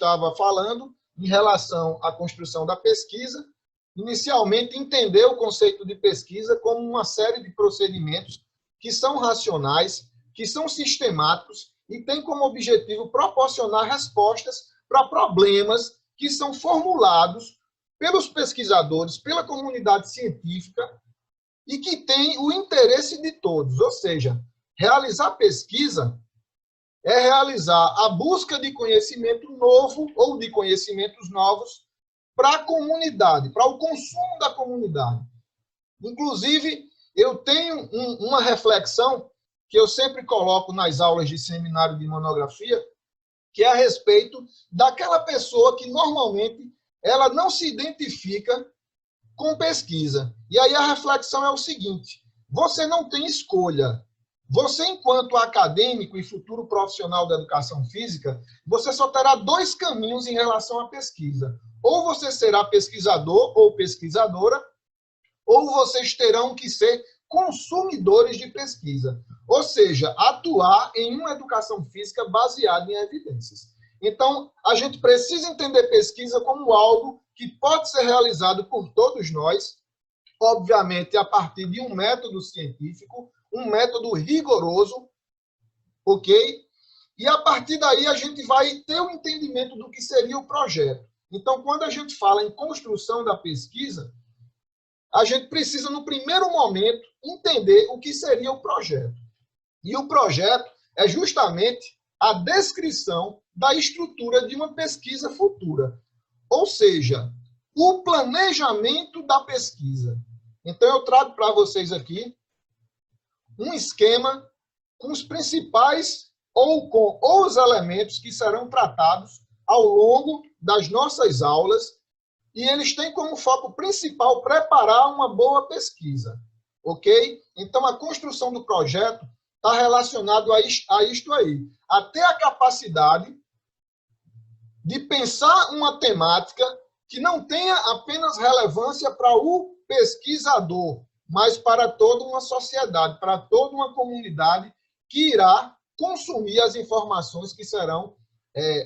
estava falando em relação à construção da pesquisa, inicialmente entender o conceito de pesquisa como uma série de procedimentos que são racionais, que são sistemáticos e têm como objetivo proporcionar respostas para problemas que são formulados pelos pesquisadores, pela comunidade científica e que têm o interesse de todos. Ou seja, realizar pesquisa é realizar a busca de conhecimento novo ou de conhecimentos novos para a comunidade, para o consumo da comunidade. Inclusive, eu tenho uma reflexão que eu sempre coloco nas aulas de seminário de monografia, que é a respeito daquela pessoa que normalmente ela não se identifica com pesquisa. E aí a reflexão é o seguinte: você não tem escolha. Você, enquanto acadêmico e futuro profissional da educação física, você só terá dois caminhos em relação à pesquisa. Ou você será pesquisador ou pesquisadora, ou vocês terão que ser consumidores de pesquisa. Ou seja, atuar em uma educação física baseada em evidências. Então, a gente precisa entender pesquisa como algo que pode ser realizado por todos nós, obviamente a partir de um método científico, um método rigoroso, ok? E a partir daí a gente vai ter o entendimento do que seria o projeto. Então, quando a gente fala em construção da pesquisa, a gente precisa, no primeiro momento, entender o que seria o projeto. E o projeto é justamente a descrição da estrutura de uma pesquisa futura. Ou seja, o planejamento da pesquisa. Então, eu trago para vocês aqui um esquema com os principais ou com os elementos que serão tratados ao longo das nossas aulas, e eles têm como foco principal preparar uma boa pesquisa, ok? Então, a construção do projeto está relacionado a isto aí. Até a capacidade de pensar uma temática que não tenha apenas relevância para o pesquisador, mas para toda uma sociedade, para toda uma comunidade que irá consumir as informações que serão,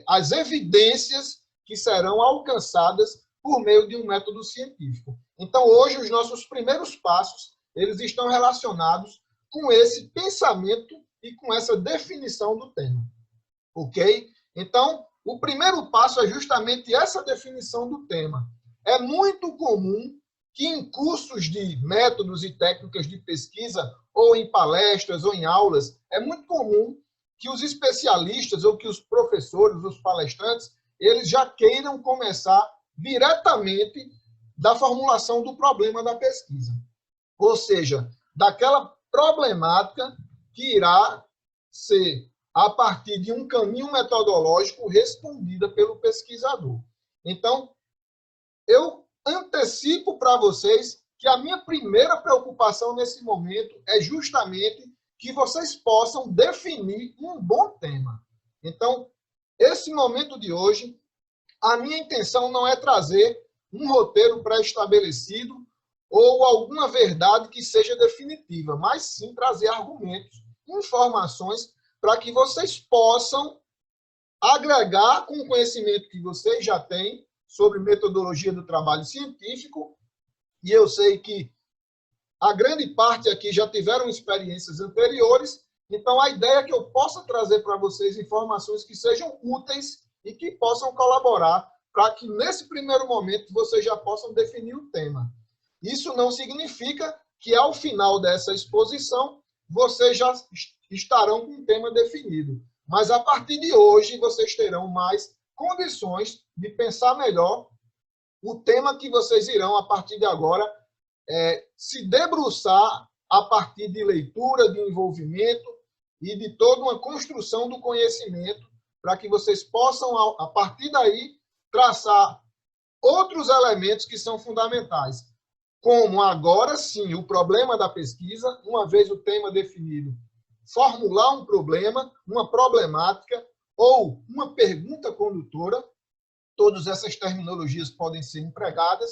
as evidências que serão alcançadas por meio de um método científico. Então, hoje, os nossos primeiros passos, eles estão relacionados com esse pensamento e com essa definição do tema. Ok? Então, o primeiro passo é justamente essa definição do tema. É muito comum que em cursos de métodos e técnicas de pesquisa, ou em palestras, ou em aulas, é muito comum que os especialistas, ou que os professores, os palestrantes, eles já queiram começar diretamente da formulação do problema da pesquisa. Ou seja, daquela problemática que irá ser, a partir de um caminho metodológico, respondida pelo pesquisador. Então, eu antecipo para vocês que a minha primeira preocupação nesse momento é justamente que vocês possam definir um bom tema. Então, esse momento de hoje, a minha intenção não é trazer um roteiro pré-estabelecido ou alguma verdade que seja definitiva, mas sim trazer argumentos, informações, para que vocês possam agregar com o conhecimento que vocês já têm sobre metodologia do trabalho científico, e eu sei que a grande parte aqui já tiveram experiências anteriores, então a ideia é que eu possa trazer para vocês informações que sejam úteis e que possam colaborar para que, nesse primeiro momento, vocês já possam definir o tema. Isso não significa que, ao final dessa exposição, vocês já estarão com o tema definido. Mas, a partir de hoje, vocês terão mais condições de pensar melhor o tema que vocês irão, a partir de agora, se debruçar a partir de leitura, de envolvimento e de toda uma construção do conhecimento, para que vocês possam, a partir daí, traçar outros elementos que são fundamentais, como agora sim o problema da pesquisa, uma vez o tema definido, formular um problema, uma problemática ou uma pergunta condutora, todas essas terminologias podem ser empregadas.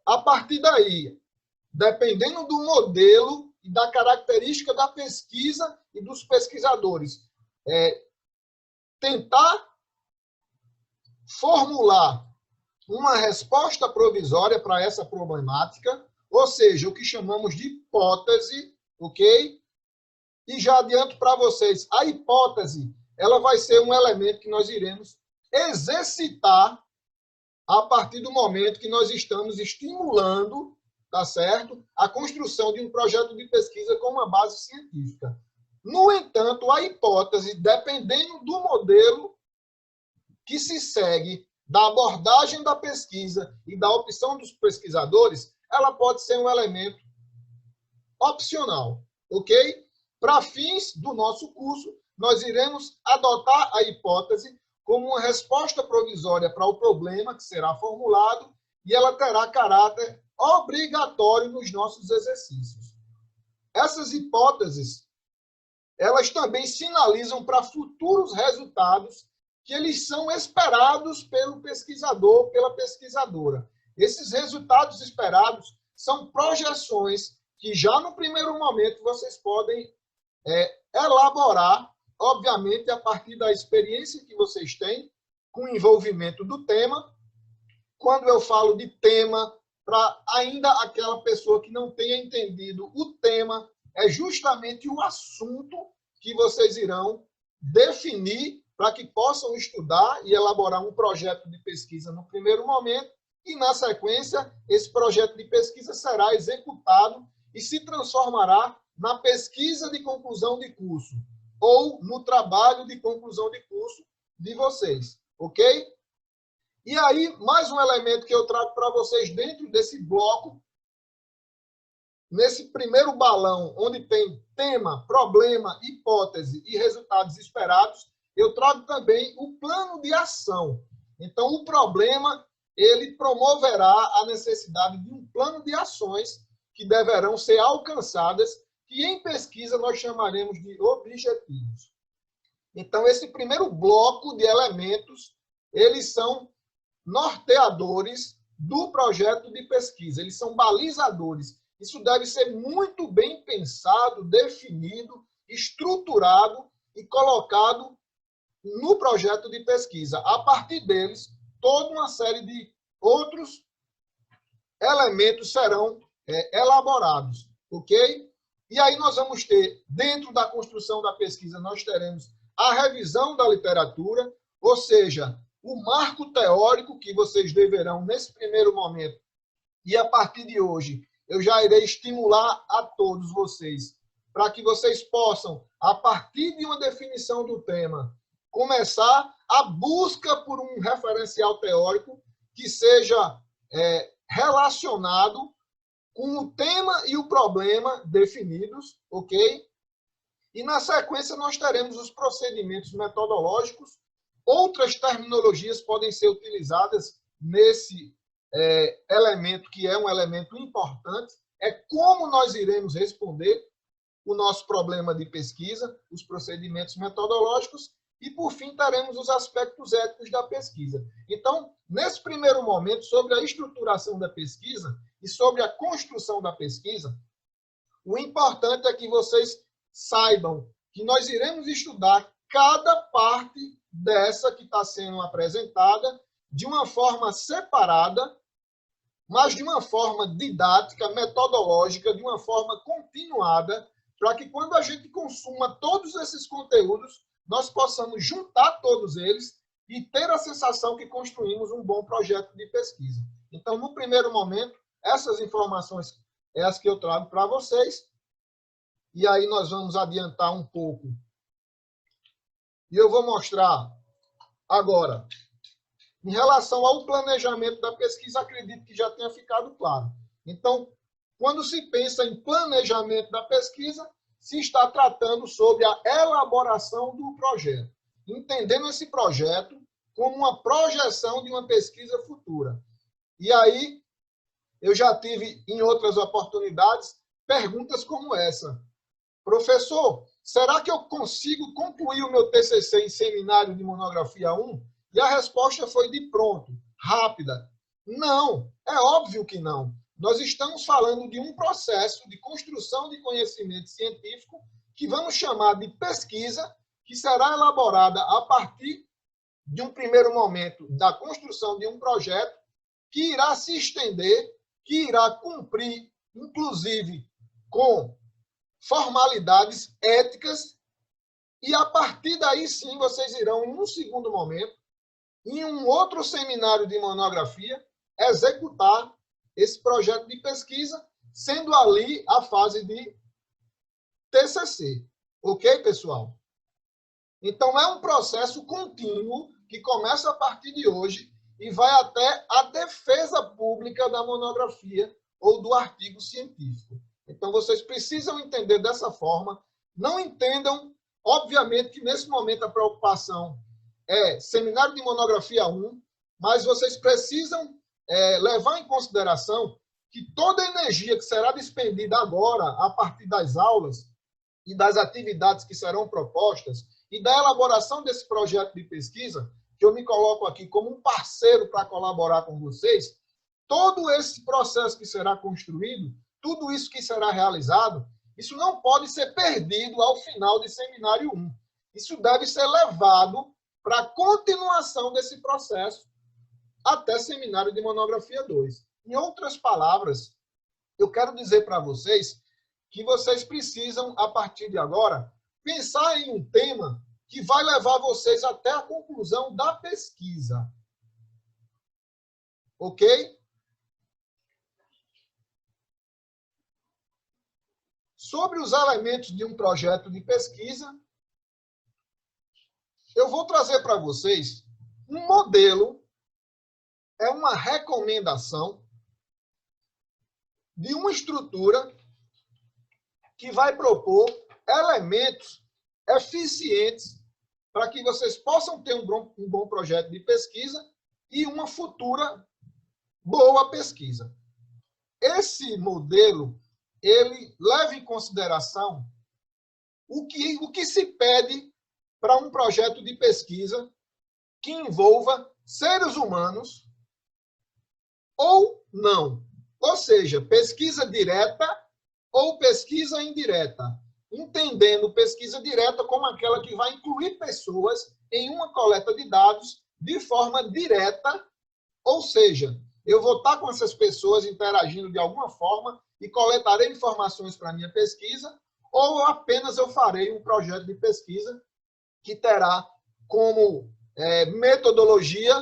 A partir daí, dependendo do modelo e da característica da pesquisa e dos pesquisadores, tentar formular uma resposta provisória para essa problemática, ou seja, o que chamamos de hipótese, ok? E já adianto para vocês, a hipótese, ela vai ser um elemento que nós iremos exercitar a partir do momento que nós estamos estimulando, tá certo? A construção de um projeto de pesquisa com uma base científica. No entanto, a hipótese, dependendo do modelo que se segue, da abordagem da pesquisa e da opção dos pesquisadores, ela pode ser um elemento opcional, ok? Para fins do nosso curso, nós iremos adotar a hipótese como uma resposta provisória para o problema que será formulado e ela terá caráter obrigatório nos nossos exercícios. Essas hipóteses, elas também sinalizam para futuros resultados que eles são esperados pelo pesquisador, pela pesquisadora. Esses resultados esperados são projeções que já no primeiro momento vocês podem elaborar, obviamente, a partir da experiência que vocês têm com o envolvimento do tema. Quando eu falo de tema, para ainda aquela pessoa que não tenha entendido o tema, é justamente o assunto que vocês irão definir para que possam estudar e elaborar um projeto de pesquisa no primeiro momento e, na sequência, esse projeto de pesquisa será executado e se transformará na pesquisa de conclusão de curso ou no trabalho de conclusão de curso de vocês, ok? E aí, mais um elemento que eu trago para vocês dentro desse bloco, nesse primeiro balão, onde tem tema, problema, hipótese e resultados esperados, eu trago também o plano de ação. Então, o problema, ele promoverá a necessidade de um plano de ações que deverão ser alcançadas, que em pesquisa nós chamaremos de objetivos. Então, esse primeiro bloco de elementos, eles são norteadores do projeto de pesquisa, eles são balizadores. Isso deve ser muito bem pensado, definido, estruturado e colocado no projeto de pesquisa. A partir deles, toda uma série de outros elementos serão elaborados, ok? E aí nós vamos ter, dentro da construção da pesquisa, nós teremos a revisão da literatura, ou seja, o marco teórico que vocês deverão, nesse primeiro momento, e a partir de hoje, eu já irei estimular a todos vocês, para que vocês possam, a partir de uma definição do tema, começar a busca por um referencial teórico que seja relacionado com o tema e o problema definidos, ok? E, na sequência, nós teremos os procedimentos metodológicos. Outras terminologias podem ser utilizadas nesse elemento, que é um elemento importante, é como nós iremos responder o nosso problema de pesquisa, os procedimentos metodológicos, e, por fim, teremos os aspectos éticos da pesquisa. Então, nesse primeiro momento, sobre a estruturação da pesquisa e sobre a construção da pesquisa, o importante é que vocês saibam que nós iremos estudar cada parte dessa que está sendo apresentada de uma forma separada, mas de uma forma didática, metodológica, de uma forma continuada, para que quando a gente consuma todos esses conteúdos, nós possamos juntar todos eles e ter a sensação que construímos um bom projeto de pesquisa. Então, no primeiro momento, essas informações é as que eu trago para vocês, e aí nós vamos adiantar um pouco. E eu vou mostrar agora, em relação ao planejamento da pesquisa, acredito que já tenha ficado claro. Então, quando se pensa em planejamento da pesquisa, se está tratando sobre a elaboração do projeto, entendendo esse projeto como uma projeção de uma pesquisa futura. E aí, eu já tive, em outras oportunidades, perguntas como essa. Professor, será que eu consigo concluir o meu TCC em seminário de monografia 1? E a resposta foi de pronto, rápida. Não, é óbvio que não. Nós estamos falando de um processo de construção de conhecimento científico que vamos chamar de pesquisa, que será elaborada a partir de um primeiro momento, da construção de um projeto que irá se estender, que irá cumprir, inclusive, com formalidades éticas, e a partir daí sim vocês irão, em um segundo momento, em um outro seminário de monografia, executar esse projeto de pesquisa, sendo ali a fase de TCC. Ok, pessoal? Então, é um processo contínuo que começa a partir de hoje e vai até a defesa pública da monografia ou do artigo científico. Então, vocês precisam entender dessa forma. Não entendam, obviamente, que nesse momento a preocupação é seminário de monografia 1, mas vocês precisam levar em consideração que toda a energia que será despendida agora, a partir das aulas e das atividades que serão propostas, e da elaboração desse projeto de pesquisa, que eu me coloco aqui como um parceiro para colaborar com vocês, todo esse processo que será construído, tudo isso que será realizado, isso não pode ser perdido ao final de seminário 1. Isso deve ser levado para a continuação desse processo até seminário de monografia 2. Em outras palavras, eu quero dizer para vocês que vocês precisam, a partir de agora, pensar em um tema que vai levar vocês até a conclusão da pesquisa. Ok? Sobre os elementos de um projeto de pesquisa, eu vou trazer para vocês um modelo, é uma recomendação de uma estrutura que vai propor elementos eficientes para que vocês possam ter um bom projeto de pesquisa e uma futura boa pesquisa. Esse modelo, ele leva em consideração o que se pede para um projeto de pesquisa que envolva seres humanos ou não. Ou seja, pesquisa direta ou pesquisa indireta. Entendendo pesquisa direta como aquela que vai incluir pessoas em uma coleta de dados de forma direta, ou seja, eu vou estar com essas pessoas interagindo de alguma forma e coletarei informações para a minha pesquisa, ou apenas eu farei um projeto de pesquisa que terá como metodologia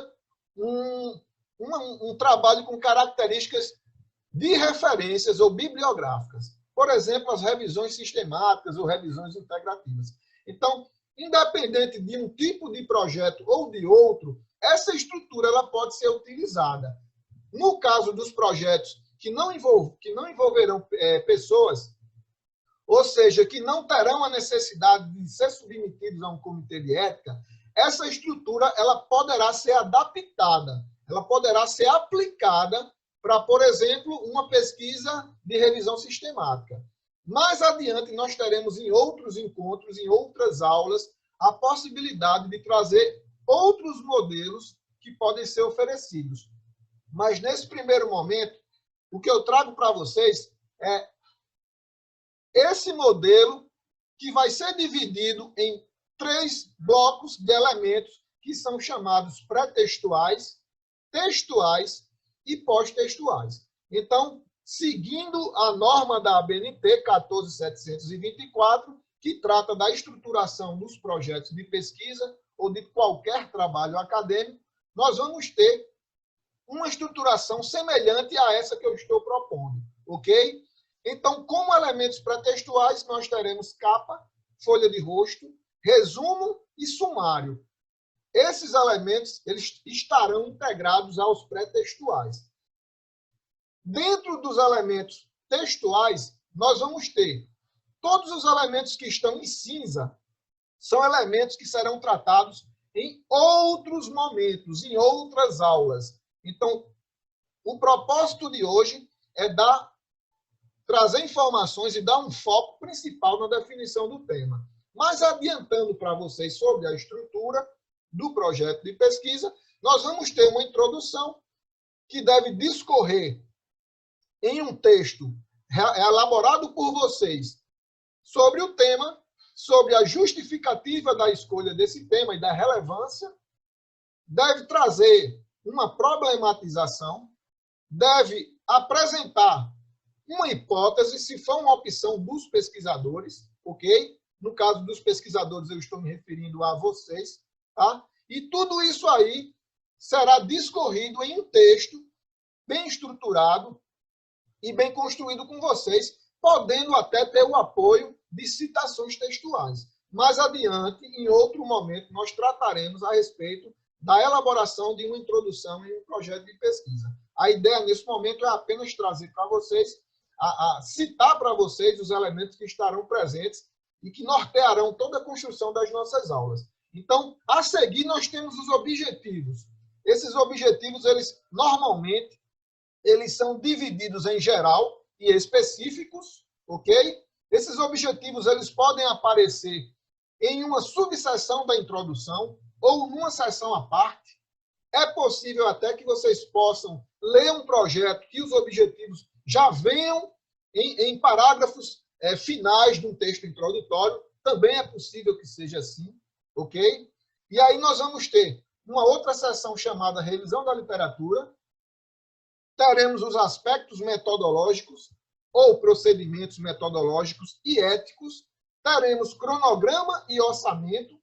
um trabalho com características de referências ou bibliográficas. Por exemplo, as revisões sistemáticas ou revisões integrativas. Então, independente de um tipo de projeto ou de outro, essa estrutura ela pode ser utilizada. No caso dos projetos que não envolverão pessoas, ou seja, que não terão a necessidade de ser submetidos a um comitê de ética, essa estrutura ela poderá ser adaptada, ela poderá ser aplicada para, por exemplo, uma pesquisa de revisão sistemática. Mais adiante, nós teremos em outros encontros, em outras aulas, a possibilidade de trazer outros modelos que podem ser oferecidos. Mas, nesse primeiro momento, o que eu trago para vocês é esse modelo que vai ser dividido em 3 blocos de elementos que são chamados pré-textuais, textuais e pós-textuais. Então, seguindo a norma da ABNT 14724, que trata da estruturação dos projetos de pesquisa ou de qualquer trabalho acadêmico, nós vamos ter uma estruturação semelhante a essa que eu estou propondo, ok? Então, como elementos pré-textuais, nós teremos capa, folha de rosto, resumo e sumário. Esses elementos eles estarão integrados aos pré-textuais. Dentro dos elementos textuais, nós vamos ter todos os elementos que estão em cinza, são elementos que serão tratados em outros momentos, em outras aulas. Então, o propósito de hoje é trazer informações e dar um foco principal na definição do tema. Mas adiantando para vocês sobre a estrutura do projeto de pesquisa, nós vamos ter uma introdução que deve discorrer em um texto elaborado por vocês sobre o tema, sobre a justificativa da escolha desse tema e da relevância, deve trazer uma problematização, deve apresentar uma hipótese, se for uma opção dos pesquisadores, ok? No caso dos pesquisadores, eu estou me referindo a vocês, tá? E tudo isso aí será discorrido em um texto bem estruturado e bem construído com vocês, podendo até ter o apoio de citações textuais. Mais adiante, em outro momento, nós trataremos a respeito da elaboração de uma introdução em um projeto de pesquisa. A ideia, nesse momento, é apenas trazer para vocês, citar para vocês os elementos que estarão presentes e que nortearão toda a construção das nossas aulas. Então, a seguir, nós temos os objetivos. Esses objetivos, normalmente, eles são divididos em geral e específicos, ok? Esses objetivos, eles podem aparecer em uma subseção da introdução ou numa seção à parte. É possível até que vocês possam ler um projeto que os objetivos já venham em parágrafos finais de um texto introdutório. Também é possível que seja assim, ok? E aí nós vamos ter uma outra seção chamada Revisão da Literatura. Teremos os aspectos metodológicos ou procedimentos metodológicos e éticos. Teremos cronograma e orçamento,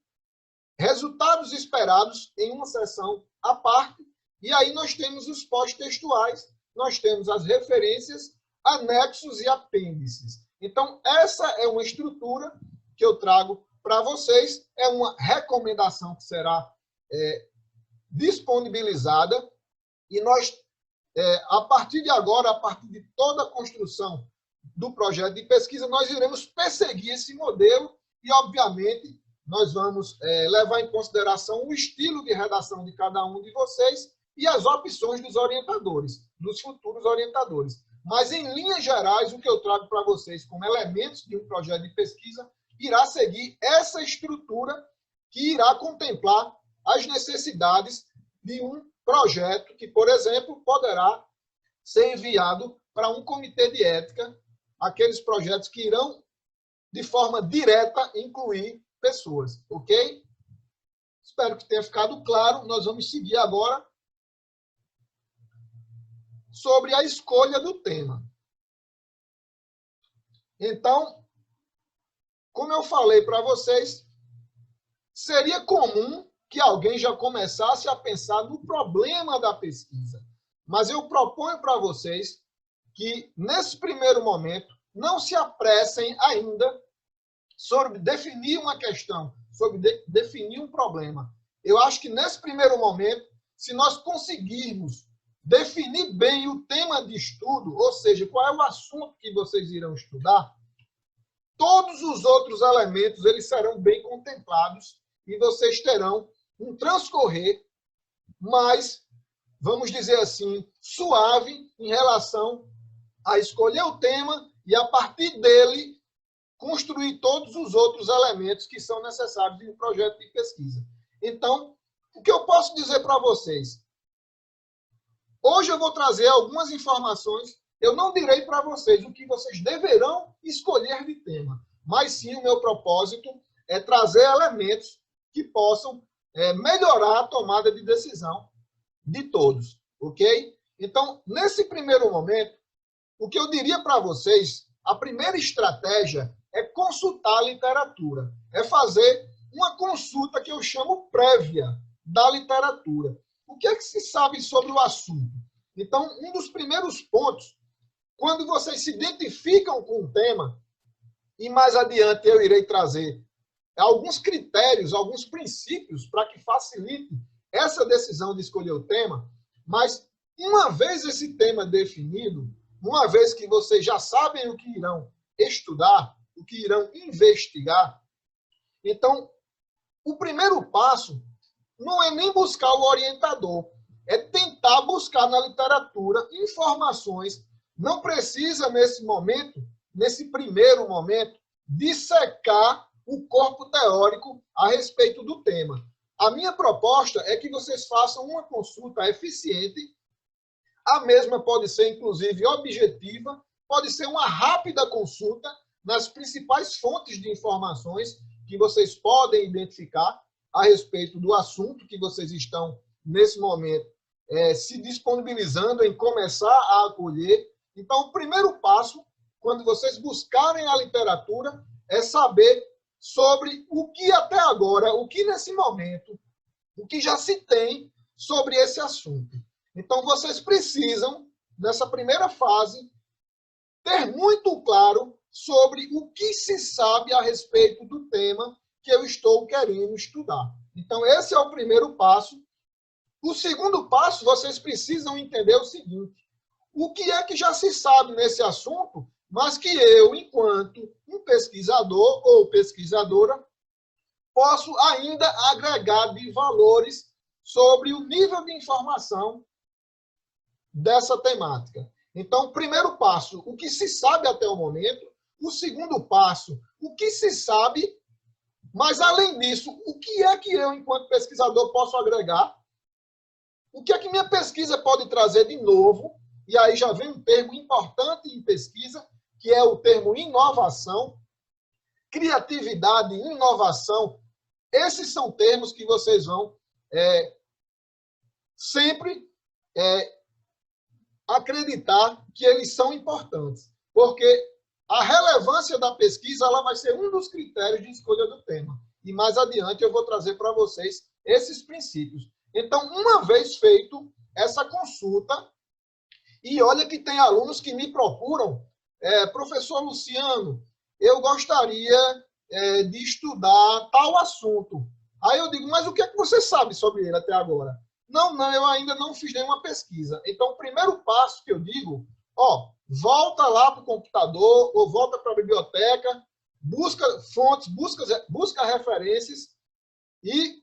resultados esperados em uma seção à parte. E aí nós temos os pós-textuais, nós temos as referências, anexos e apêndices. Então, essa é uma estrutura que eu trago para vocês, é uma recomendação que será disponibilizada e nós, a partir de agora, a partir de toda a construção do projeto de pesquisa, nós iremos perseguir esse modelo e, obviamente, nós vamos levar em consideração o estilo de redação de cada um de vocês e as opções dos orientadores, dos futuros orientadores. Mas, em linhas gerais, o que eu trago para vocês como elementos de um projeto de pesquisa irá seguir essa estrutura que irá contemplar as necessidades de um projeto que, por exemplo, poderá ser enviado para um comitê de ética, aqueles projetos que irão, de forma direta, incluir pessoas, ok? Espero que tenha ficado claro. Nós vamos seguir agora sobre a escolha do tema. Então, como eu falei para vocês, seria comum que alguém já começasse a pensar no problema da pesquisa. Mas eu proponho para vocês que, nesse primeiro momento, não se apressem ainda sobre definir uma questão, sobre definir um problema. Eu acho que, nesse primeiro momento, se nós conseguirmos definir bem o tema de estudo, ou seja, qual é o assunto que vocês irão estudar, todos os outros elementos eles serão bem contemplados e vocês terão um transcorrer mais, vamos dizer assim, suave em relação a escolher o tema e, a partir dele, construir todos os outros elementos que são necessários em um projeto de pesquisa. Então, o que eu posso dizer para vocês? Hoje eu vou trazer algumas informações. Eu não direi para vocês o que vocês deverão escolher de tema, mas sim o meu propósito é trazer elementos que possam melhorar a tomada de decisão de todos, ok? Então, nesse primeiro momento, o que eu diria para vocês, a primeira estratégia é consultar a literatura, é fazer uma consulta que eu chamo prévia da literatura. O que é que se sabe sobre o assunto? Então, um dos primeiros pontos, quando vocês se identificam com o tema, e mais adiante eu irei trazer alguns critérios, alguns princípios para que facilite essa decisão de escolher o tema, mas uma vez esse tema definido, uma vez que vocês já sabem o que irão estudar, o que irão investigar, então, o primeiro passo não é nem buscar o orientador, é tentar buscar na literatura informações. Não precisa, nesse momento, nesse primeiro momento, dissecar o corpo teórico a respeito do tema. A minha proposta é que vocês façam uma consulta eficiente. A mesma pode ser, inclusive, objetiva, pode ser uma rápida consulta nas principais fontes de informações que vocês podem identificar a respeito do assunto que vocês estão nesse momento, se disponibilizando em começar a acolher. Então, o primeiro passo, quando vocês buscarem a literatura, é saber sobre o que até agora, o que nesse momento, o que já se tem sobre esse assunto. Então, vocês precisam, nessa primeira fase, ter muito claro sobre o que se sabe a respeito do tema que eu estou querendo estudar. Então, esse é o primeiro passo. O segundo passo, vocês precisam entender o seguinte: o que é que já se sabe nesse assunto, mas que eu, enquanto um pesquisador ou pesquisadora, posso ainda agregar de valores sobre o nível de informação dessa temática. Então, primeiro passo, o que se sabe até o momento. O segundo passo, o que se sabe, mas, além disso, o que é que eu, enquanto pesquisador, posso agregar? O que é que minha pesquisa pode trazer de novo? E aí já vem um termo importante em pesquisa, que é o termo inovação, criatividade, inovação. Esses são termos que vocês vão sempre acreditar que eles são importantes, porque a relevância da pesquisa ela vai ser um dos critérios de escolha do tema. E mais adiante eu vou trazer para vocês esses princípios. Então, uma vez feito essa consulta, e olha que tem alunos que me procuram, professor Luciano, eu gostaria de estudar tal assunto. Aí eu digo, mas o que é que você sabe sobre ele até agora? Não, eu ainda não fiz nenhuma pesquisa. Então, o primeiro passo que eu digo, volta lá para o computador ou volta para a biblioteca, busca fontes, busca referências e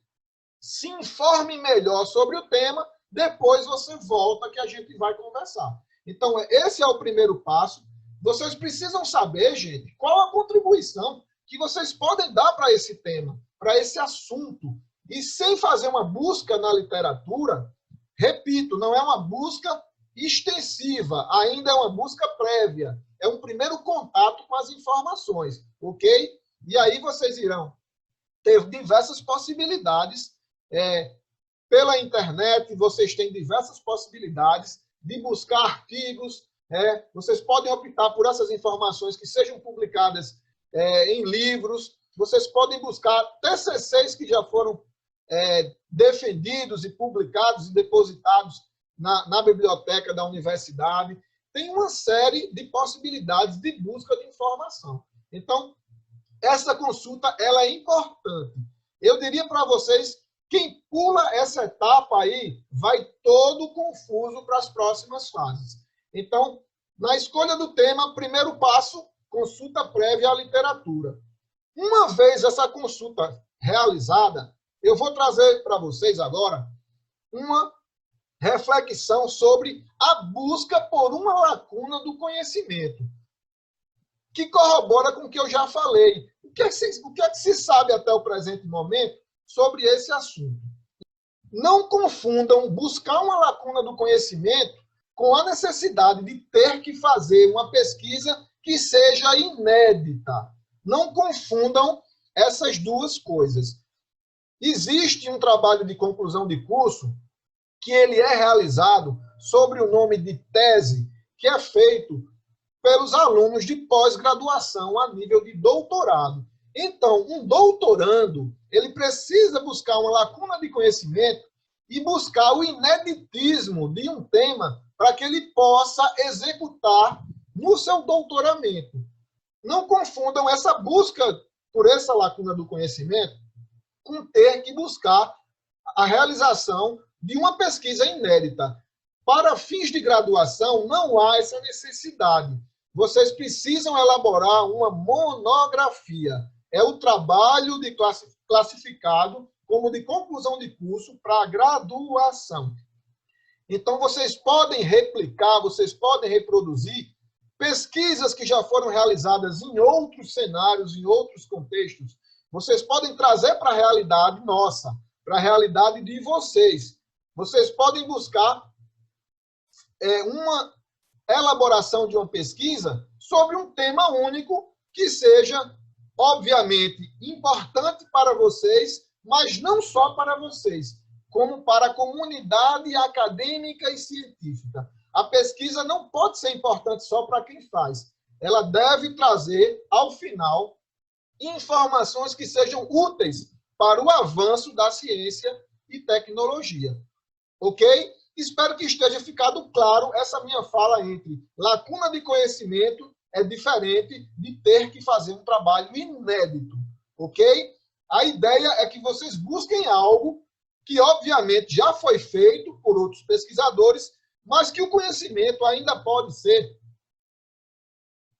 se informe melhor sobre o tema, depois você volta que a gente vai conversar. Então, esse é o primeiro passo. Vocês precisam saber, gente, qual a contribuição que vocês podem dar para esse tema, para esse assunto. E sem fazer uma busca na literatura, repito, não é uma busca extensiva, ainda é uma busca prévia. É um primeiro contato com as informações, ok? E aí vocês irão ter diversas possibilidades. Pela internet, vocês têm diversas possibilidades de buscar artigos. Vocês podem optar por essas informações que sejam publicadas em livros. Vocês podem buscar TCCs que já foram defendidos e publicados e depositados na biblioteca da universidade. Tem uma série de possibilidades de busca de informação. Então, essa consulta ela é importante. Eu diria para vocês, quem pula essa etapa aí vai todo confuso para as próximas fases. Então, na escolha do tema, primeiro passo, consulta prévia à literatura. Uma vez essa consulta realizada, eu vou trazer para vocês agora uma reflexão sobre a busca por uma lacuna do conhecimento, que corrobora com o que eu já falei. O que é que se sabe até o presente momento sobre esse assunto? Não confundam buscar uma lacuna do conhecimento com a necessidade de ter que fazer uma pesquisa que seja inédita. Não confundam essas duas coisas. Existe um trabalho de conclusão de curso que ele é realizado sobre o nome de tese, que é feito pelos alunos de pós-graduação a nível de doutorado. Então, um doutorando, ele precisa buscar uma lacuna de conhecimento e buscar o ineditismo de um tema para que ele possa executar no seu doutoramento. Não confundam essa busca por essa lacuna do conhecimento com ter que buscar a realização de uma pesquisa inédita. Para fins de graduação, não há essa necessidade. Vocês precisam elaborar uma monografia. É o trabalho de classificado como de conclusão de curso para graduação. Então, vocês podem replicar, vocês podem reproduzir pesquisas que já foram realizadas em outros cenários, em outros contextos. Vocês podem trazer para a realidade nossa, para a realidade de vocês. Vocês podem buscar uma elaboração de uma pesquisa sobre um tema único que seja, obviamente, importante para vocês, mas não só para vocês. como para a comunidade acadêmica e científica. A pesquisa não pode ser importante só para quem faz. Ela deve trazer, ao final, informações que sejam úteis para o avanço da ciência e tecnologia. Ok? Espero que esteja ficado claro essa minha fala entre lacuna de conhecimento é diferente de ter que fazer um trabalho inédito. Ok? A ideia é que vocês busquem algo que, obviamente, já foi feito por outros pesquisadores, mas que o conhecimento ainda pode ser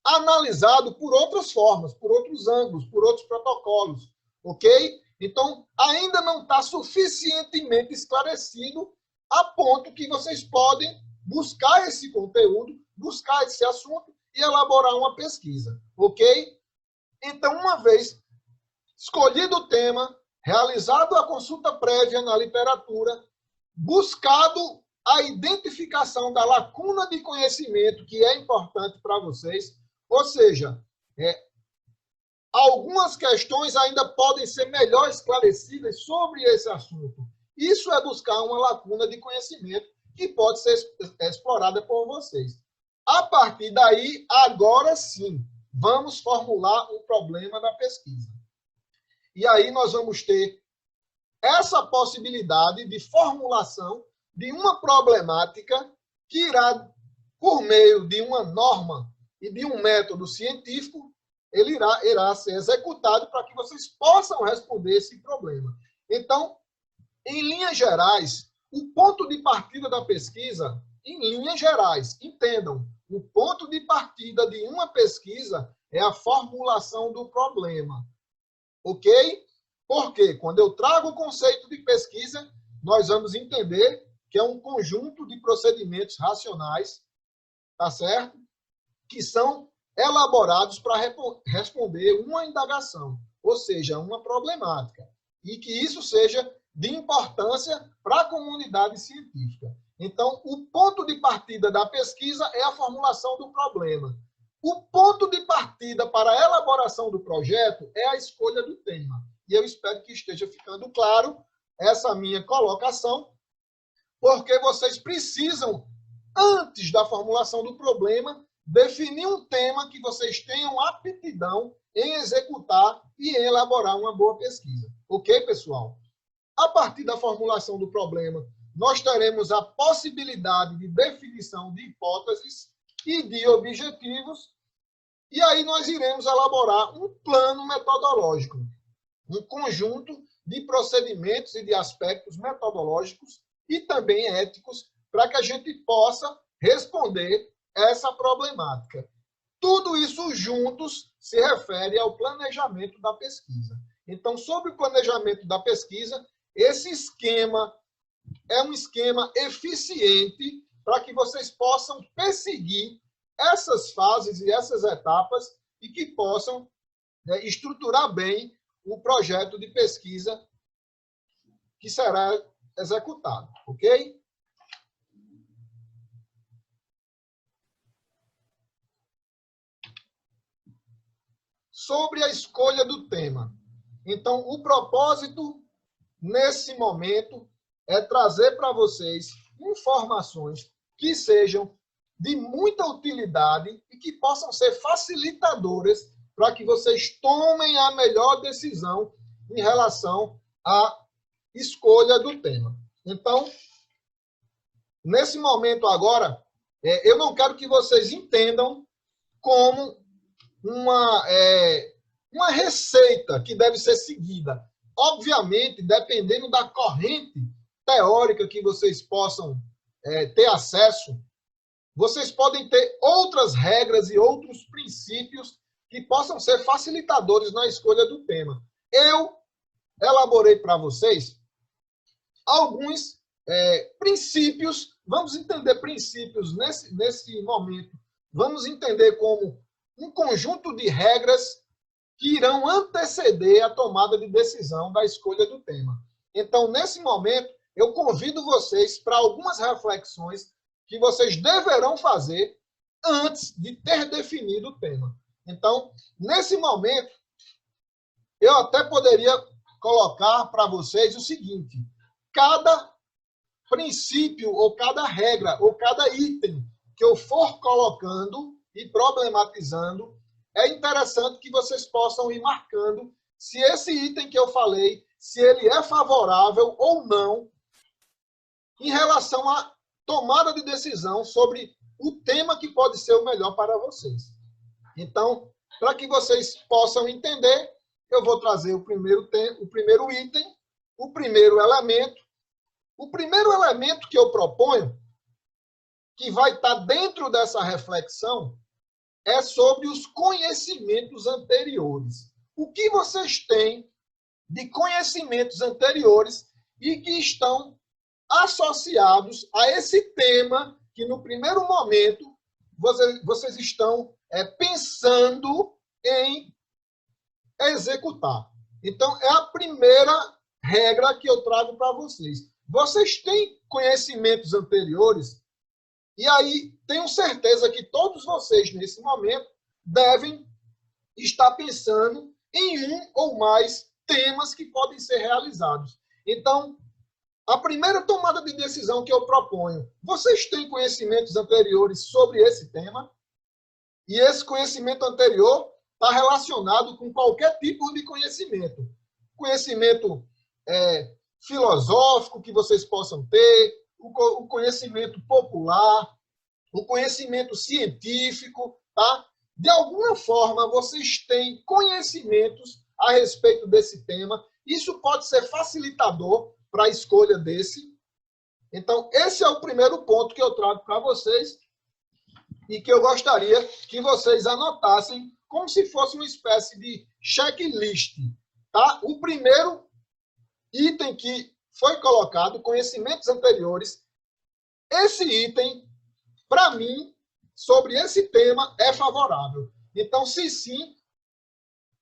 analisado por outras formas, por outros ângulos, por outros protocolos, ok? Então, ainda não está suficientemente esclarecido a ponto que vocês podem buscar esse conteúdo, buscar esse assunto e elaborar uma pesquisa, ok? Então, uma vez escolhido o tema, realizado a consulta prévia na literatura, buscado a identificação da lacuna de conhecimento que é importante para vocês, ou seja, algumas questões ainda podem ser melhor esclarecidas sobre esse assunto. Isso é buscar uma lacuna de conhecimento que pode ser explorada por vocês. A partir daí, agora sim, vamos formular o problema da pesquisa. E aí nós vamos ter essa possibilidade de formulação de uma problemática que irá, por meio de uma norma e de um método científico, ele irá ser executado para que vocês possam responder esse problema. Então, em linhas gerais, o ponto de partida da pesquisa, em linhas gerais, entendam, o ponto de partida de uma pesquisa é a formulação do problema. Ok? Porque quando eu trago o conceito de pesquisa, nós vamos entender que é um conjunto de procedimentos racionais, tá certo? Que são elaborados para responder uma indagação, ou seja, uma problemática, e que isso seja de importância para a comunidade científica. Então, o ponto de partida da pesquisa é a formulação do problema. O ponto de partida para a elaboração do projeto é a escolha do tema. E eu espero que esteja ficando claro essa minha colocação, porque vocês precisam, antes da formulação do problema, definir um tema que vocês tenham aptidão em executar e em elaborar uma boa pesquisa. Ok, pessoal? A partir da formulação do problema, nós teremos a possibilidade de definição de hipóteses e de objetivos, e aí nós iremos elaborar um plano metodológico, um conjunto de procedimentos e de aspectos metodológicos e também éticos para que a gente possa responder essa problemática. Tudo isso juntos se refere ao planejamento da pesquisa. Então, sobre o planejamento da pesquisa, esse esquema é um esquema eficiente para que vocês possam perseguir essas fases e essas etapas e que possam estruturar bem o projeto de pesquisa que será executado, ok? Sobre a escolha do tema. Então, o propósito, nesse momento, é trazer para vocês informações que sejam de muita utilidade e que possam ser facilitadoras para que vocês tomem a melhor decisão em relação à escolha do tema. Então, nesse momento agora, eu não quero que vocês entendam como uma receita que deve ser seguida. Obviamente, dependendo da corrente teórica que vocês possam ter acesso, vocês podem ter outras regras e outros princípios que possam ser facilitadores na escolha do tema. Eu elaborei para vocês alguns princípios, vamos entender princípios nesse momento, vamos entender como um conjunto de regras que irão anteceder a tomada de decisão da escolha do tema. Então, nesse momento, eu convido vocês para algumas reflexões que vocês deverão fazer antes de ter definido o tema. Então, nesse momento, eu até poderia colocar para vocês o seguinte: cada princípio, ou cada regra, ou cada item que eu for colocando e problematizando, é interessante que vocês possam ir marcando se esse item que eu falei, se ele é favorável ou não em relação à tomada de decisão sobre o tema que pode ser o melhor para vocês. Então, para que vocês possam entender, eu vou trazer o primeiro item, o primeiro elemento. O primeiro elemento que eu proponho, que vai estar dentro dessa reflexão, é sobre os conhecimentos anteriores. O que vocês têm de conhecimentos anteriores e que estão associados a esse tema que, no primeiro momento, vocês estão pensando em executar. Então, é a primeira regra que eu trago para vocês. Vocês têm conhecimentos anteriores e aí tenho certeza que todos vocês, nesse momento, devem estar pensando em um ou mais temas que podem ser realizados. Então, a primeira tomada de decisão que eu proponho, vocês têm conhecimentos anteriores sobre esse tema? E esse conhecimento anterior está relacionado com qualquer tipo de conhecimento. Conhecimento filosófico que vocês possam ter, o conhecimento popular, o conhecimento científico, tá? De alguma forma, vocês têm conhecimentos a respeito desse tema. Isso pode ser facilitador para a escolha desse. Então, esse é o primeiro ponto que eu trago para vocês e que eu gostaria que vocês anotassem como se fosse uma espécie de checklist, tá? O primeiro item que foi colocado, conhecimentos anteriores, esse item, para mim, sobre esse tema, é favorável. Então, se sim,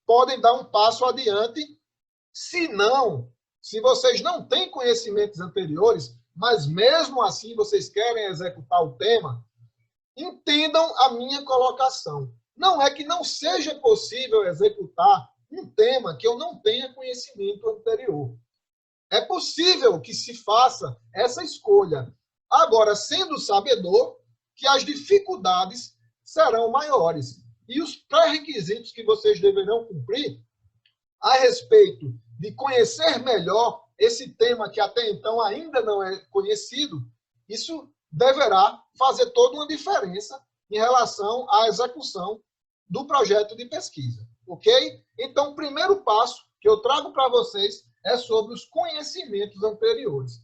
podem dar um passo adiante. Se não, se vocês não têm conhecimentos anteriores, mas mesmo assim vocês querem executar o tema, entendam a minha colocação. Não é que não seja possível executar um tema que eu não tenha conhecimento anterior. É possível que se faça essa escolha. Agora, sendo sabedor que as dificuldades serão maiores. E os pré-requisitos que vocês deverão cumprir a respeito de conhecer melhor esse tema que até então ainda não é conhecido, isso deverá fazer toda uma diferença em relação à execução do projeto de pesquisa, ok? Então, o primeiro passo que eu trago para vocês é sobre os conhecimentos anteriores.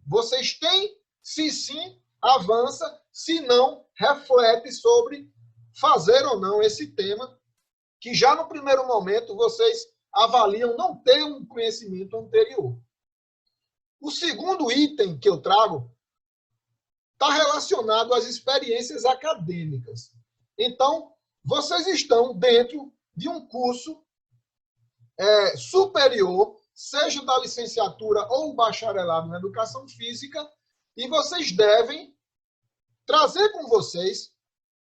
Vocês têm, se sim, avança, se não, reflete sobre fazer ou não esse tema, que já no primeiro momento vocês avaliam não ter um conhecimento anterior. O segundo item que eu trago está relacionado às experiências acadêmicas. Então, vocês estão dentro de um curso superior, seja da licenciatura ou bacharelado em educação física, e vocês devem trazer com vocês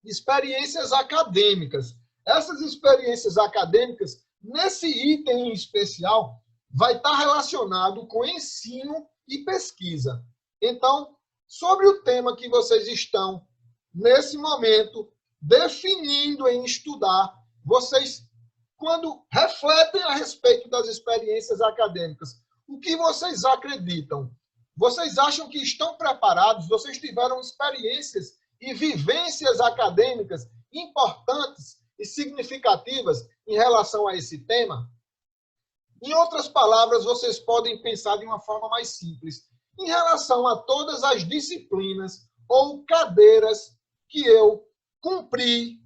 experiências acadêmicas. Essas experiências acadêmicas, nesse item em especial, vai estar relacionado com ensino e pesquisa. Então, sobre o tema que vocês estão, nesse momento, definindo em estudar, vocês, quando refletem a respeito das experiências acadêmicas, o que vocês acreditam? Vocês acham que estão preparados? Vocês tiveram experiências e vivências acadêmicas importantes e significativas em relação a esse tema? Em outras palavras, vocês podem pensar de uma forma mais simples. Em relação a todas as disciplinas ou cadeiras que eu cumpri,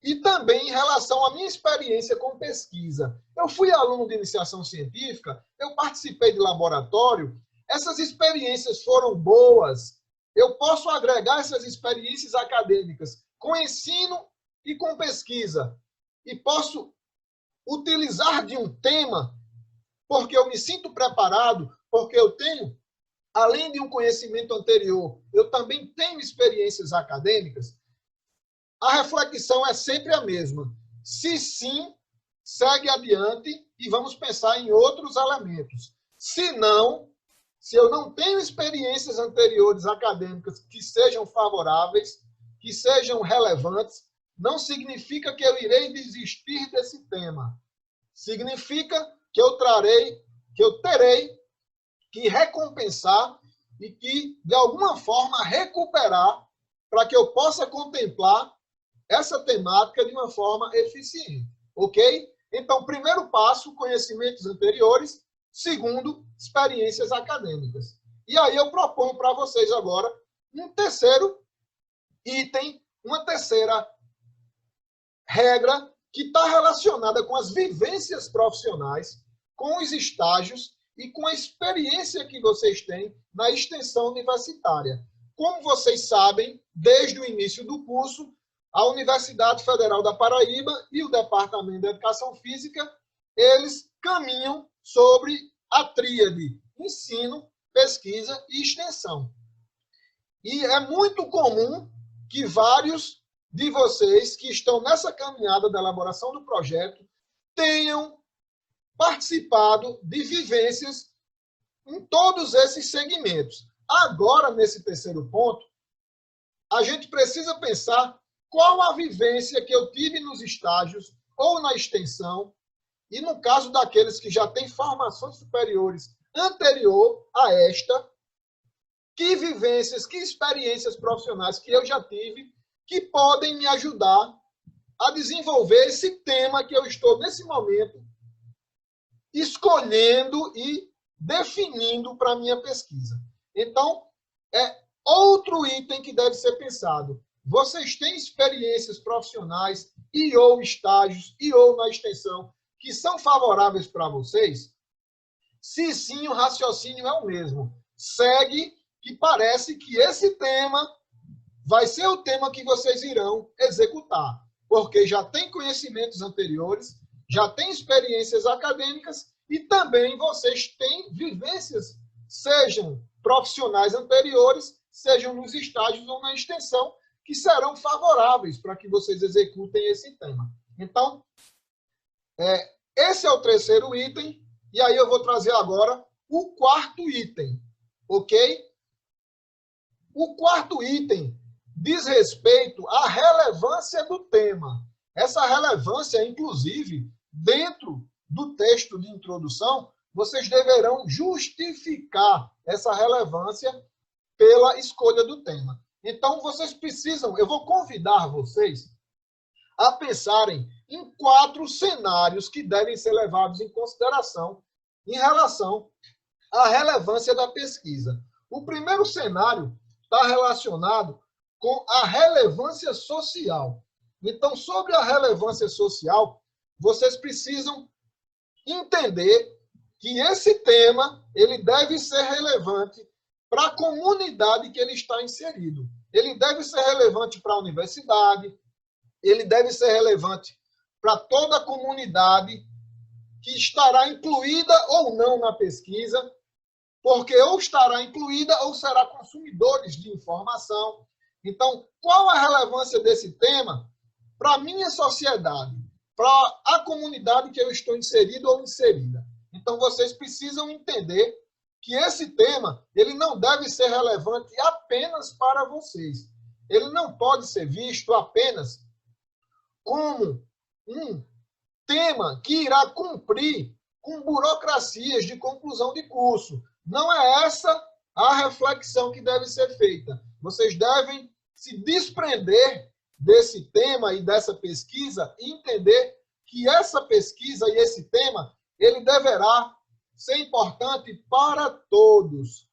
e também em relação à minha experiência com pesquisa. Eu fui aluno de iniciação científica, eu participei de laboratório, essas experiências foram boas. Eu posso agregar essas experiências acadêmicas com ensino e com pesquisa. E posso utilizar de um tema porque eu me sinto preparado, porque eu tenho, além de um conhecimento anterior, eu também tenho experiências acadêmicas. A reflexão é sempre a mesma. Se sim, segue adiante e vamos pensar em outros elementos. Se não, se eu não tenho experiências anteriores acadêmicas que sejam favoráveis, que sejam relevantes, não significa que eu irei desistir desse tema. Significa que eu terei que recompensar e que, de alguma forma, recuperar para que eu possa contemplar essa temática de uma forma eficiente. Ok? Então, primeiro passo, conhecimentos anteriores. Segundo, experiências acadêmicas. E aí eu proponho para vocês agora um terceiro item, uma terceira regra que está relacionada com as vivências profissionais, com os estágios e com a experiência que vocês têm na extensão universitária. Como vocês sabem, desde o início do curso, a Universidade Federal da Paraíba e o Departamento de Educação Física, eles caminham sobre a tríade ensino, pesquisa e extensão. E é muito comum que vários de vocês que estão nessa caminhada da elaboração do projeto tenham participado de vivências em todos esses segmentos. Agora, nesse terceiro ponto, a gente precisa pensar qual a vivência que eu tive nos estágios ou na extensão, e no caso daqueles que já têm formações superiores anterior a esta, que vivências, que experiências profissionais que eu já tive que podem me ajudar a desenvolver esse tema que eu estou, nesse momento, escolhendo e definindo para a minha pesquisa. Então, é outro item que deve ser pensado. Vocês têm experiências profissionais e ou estágios e ou na extensão que são favoráveis para vocês? Se sim, o raciocínio é o mesmo. Segue que parece que esse tema vai ser o tema que vocês irão executar, porque já tem conhecimentos anteriores, já tem experiências acadêmicas e também vocês têm vivências, sejam profissionais anteriores, sejam nos estágios ou na extensão, que serão favoráveis para que vocês executem esse tema. Então, esse é o terceiro item, e aí eu vou trazer agora o quarto item, ok? O quarto item diz respeito à relevância do tema. Essa relevância, inclusive, dentro do texto de introdução, vocês deverão justificar essa relevância pela escolha do tema. Então, vocês precisam, eu vou convidar vocês a pensarem em 4 cenários que devem ser levados em consideração em relação à relevância da pesquisa. O primeiro cenário está relacionado com a relevância social. Então, sobre a relevância social, vocês precisam entender que esse tema ele deve ser relevante para a comunidade que ele está inserido. Ele deve ser relevante para a universidade, ele deve ser relevante para toda a comunidade que estará incluída ou não na pesquisa, porque ou estará incluída ou será consumidores de informação. Então, qual a relevância desse tema para a minha sociedade, para a comunidade que eu estou inserido ou inserida? Então, vocês precisam entender que esse tema ele não deve ser relevante apenas para vocês. Ele não pode ser visto apenas como um tema que irá cumprir com burocracias de conclusão de curso. Não é essa a reflexão que deve ser feita. Vocês devem se desprender desse tema e dessa pesquisa e entender que essa pesquisa e esse tema ele deverá ser importante para todos.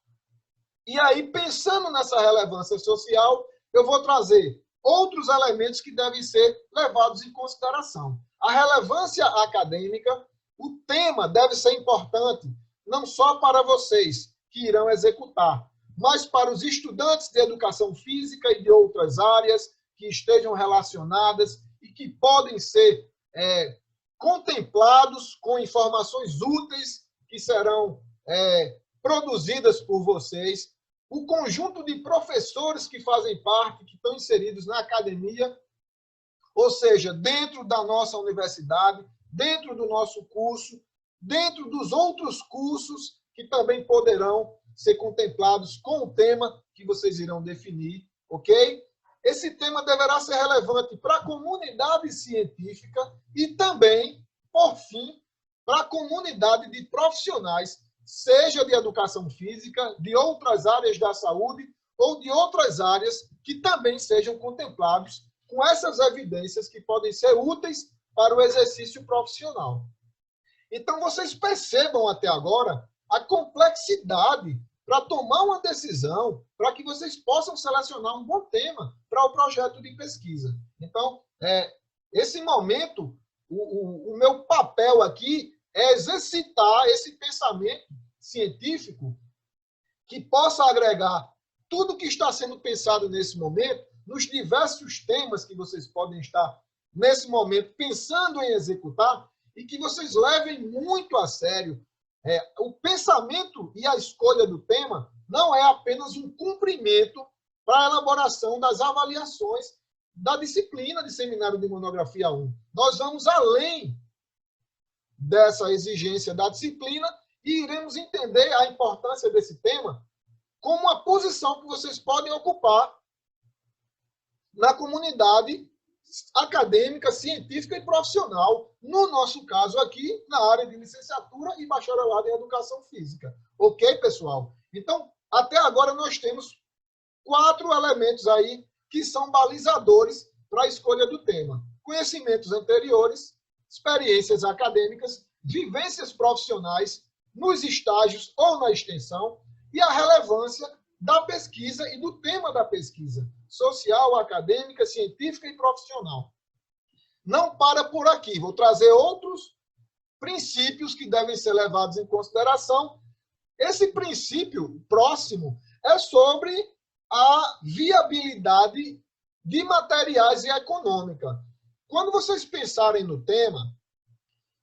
E aí, pensando nessa relevância social, eu vou trazer outros elementos que devem ser levados em consideração. A relevância acadêmica, o tema deve ser importante não só para vocês que irão executar, mas para os estudantes de educação física e de outras áreas que estejam relacionadas e que podem ser contemplados com informações úteis que serão produzidas por vocês, o conjunto de professores que fazem parte, que estão inseridos na academia, ou seja, dentro da nossa universidade, dentro do nosso curso, dentro dos outros cursos que também poderão ser contemplados com o tema que vocês irão definir, ok? Esse tema deverá ser relevante para a comunidade científica e também, por fim, para a comunidade de profissionais, seja de educação física, de outras áreas da saúde ou de outras áreas que também sejam contemplados com essas evidências que podem ser úteis para o exercício profissional. Então, vocês percebam até agora a complexidade para tomar uma decisão, para que vocês possam selecionar um bom tema para o projeto de pesquisa. Então, esse momento, o meu papel aqui é exercitar esse pensamento científico que possa agregar tudo que está sendo pensado nesse momento, nos diversos temas que vocês podem estar, nesse momento, pensando em executar, e que vocês levem muito a sério. O pensamento e a escolha do tema não é apenas um cumprimento para a elaboração das avaliações da disciplina de Seminário de Monografia 1. Nós vamos além dessa exigência da disciplina e iremos entender a importância desse tema como uma posição que vocês podem ocupar na comunidade acadêmica, científica e profissional, no nosso caso aqui, na área de licenciatura e bacharelado em educação física. Ok, pessoal? Então, até agora nós temos 4 elementos aí que são balizadores para a escolha do tema. Conhecimentos anteriores, experiências acadêmicas, vivências profissionais nos estágios ou na extensão e a relevância da pesquisa e do tema da pesquisa, social, acadêmica, científica e profissional. Não para por aqui, vou trazer outros princípios que devem ser levados em consideração. Esse princípio próximo é sobre a viabilidade de materiais e econômica. Quando vocês pensarem no tema,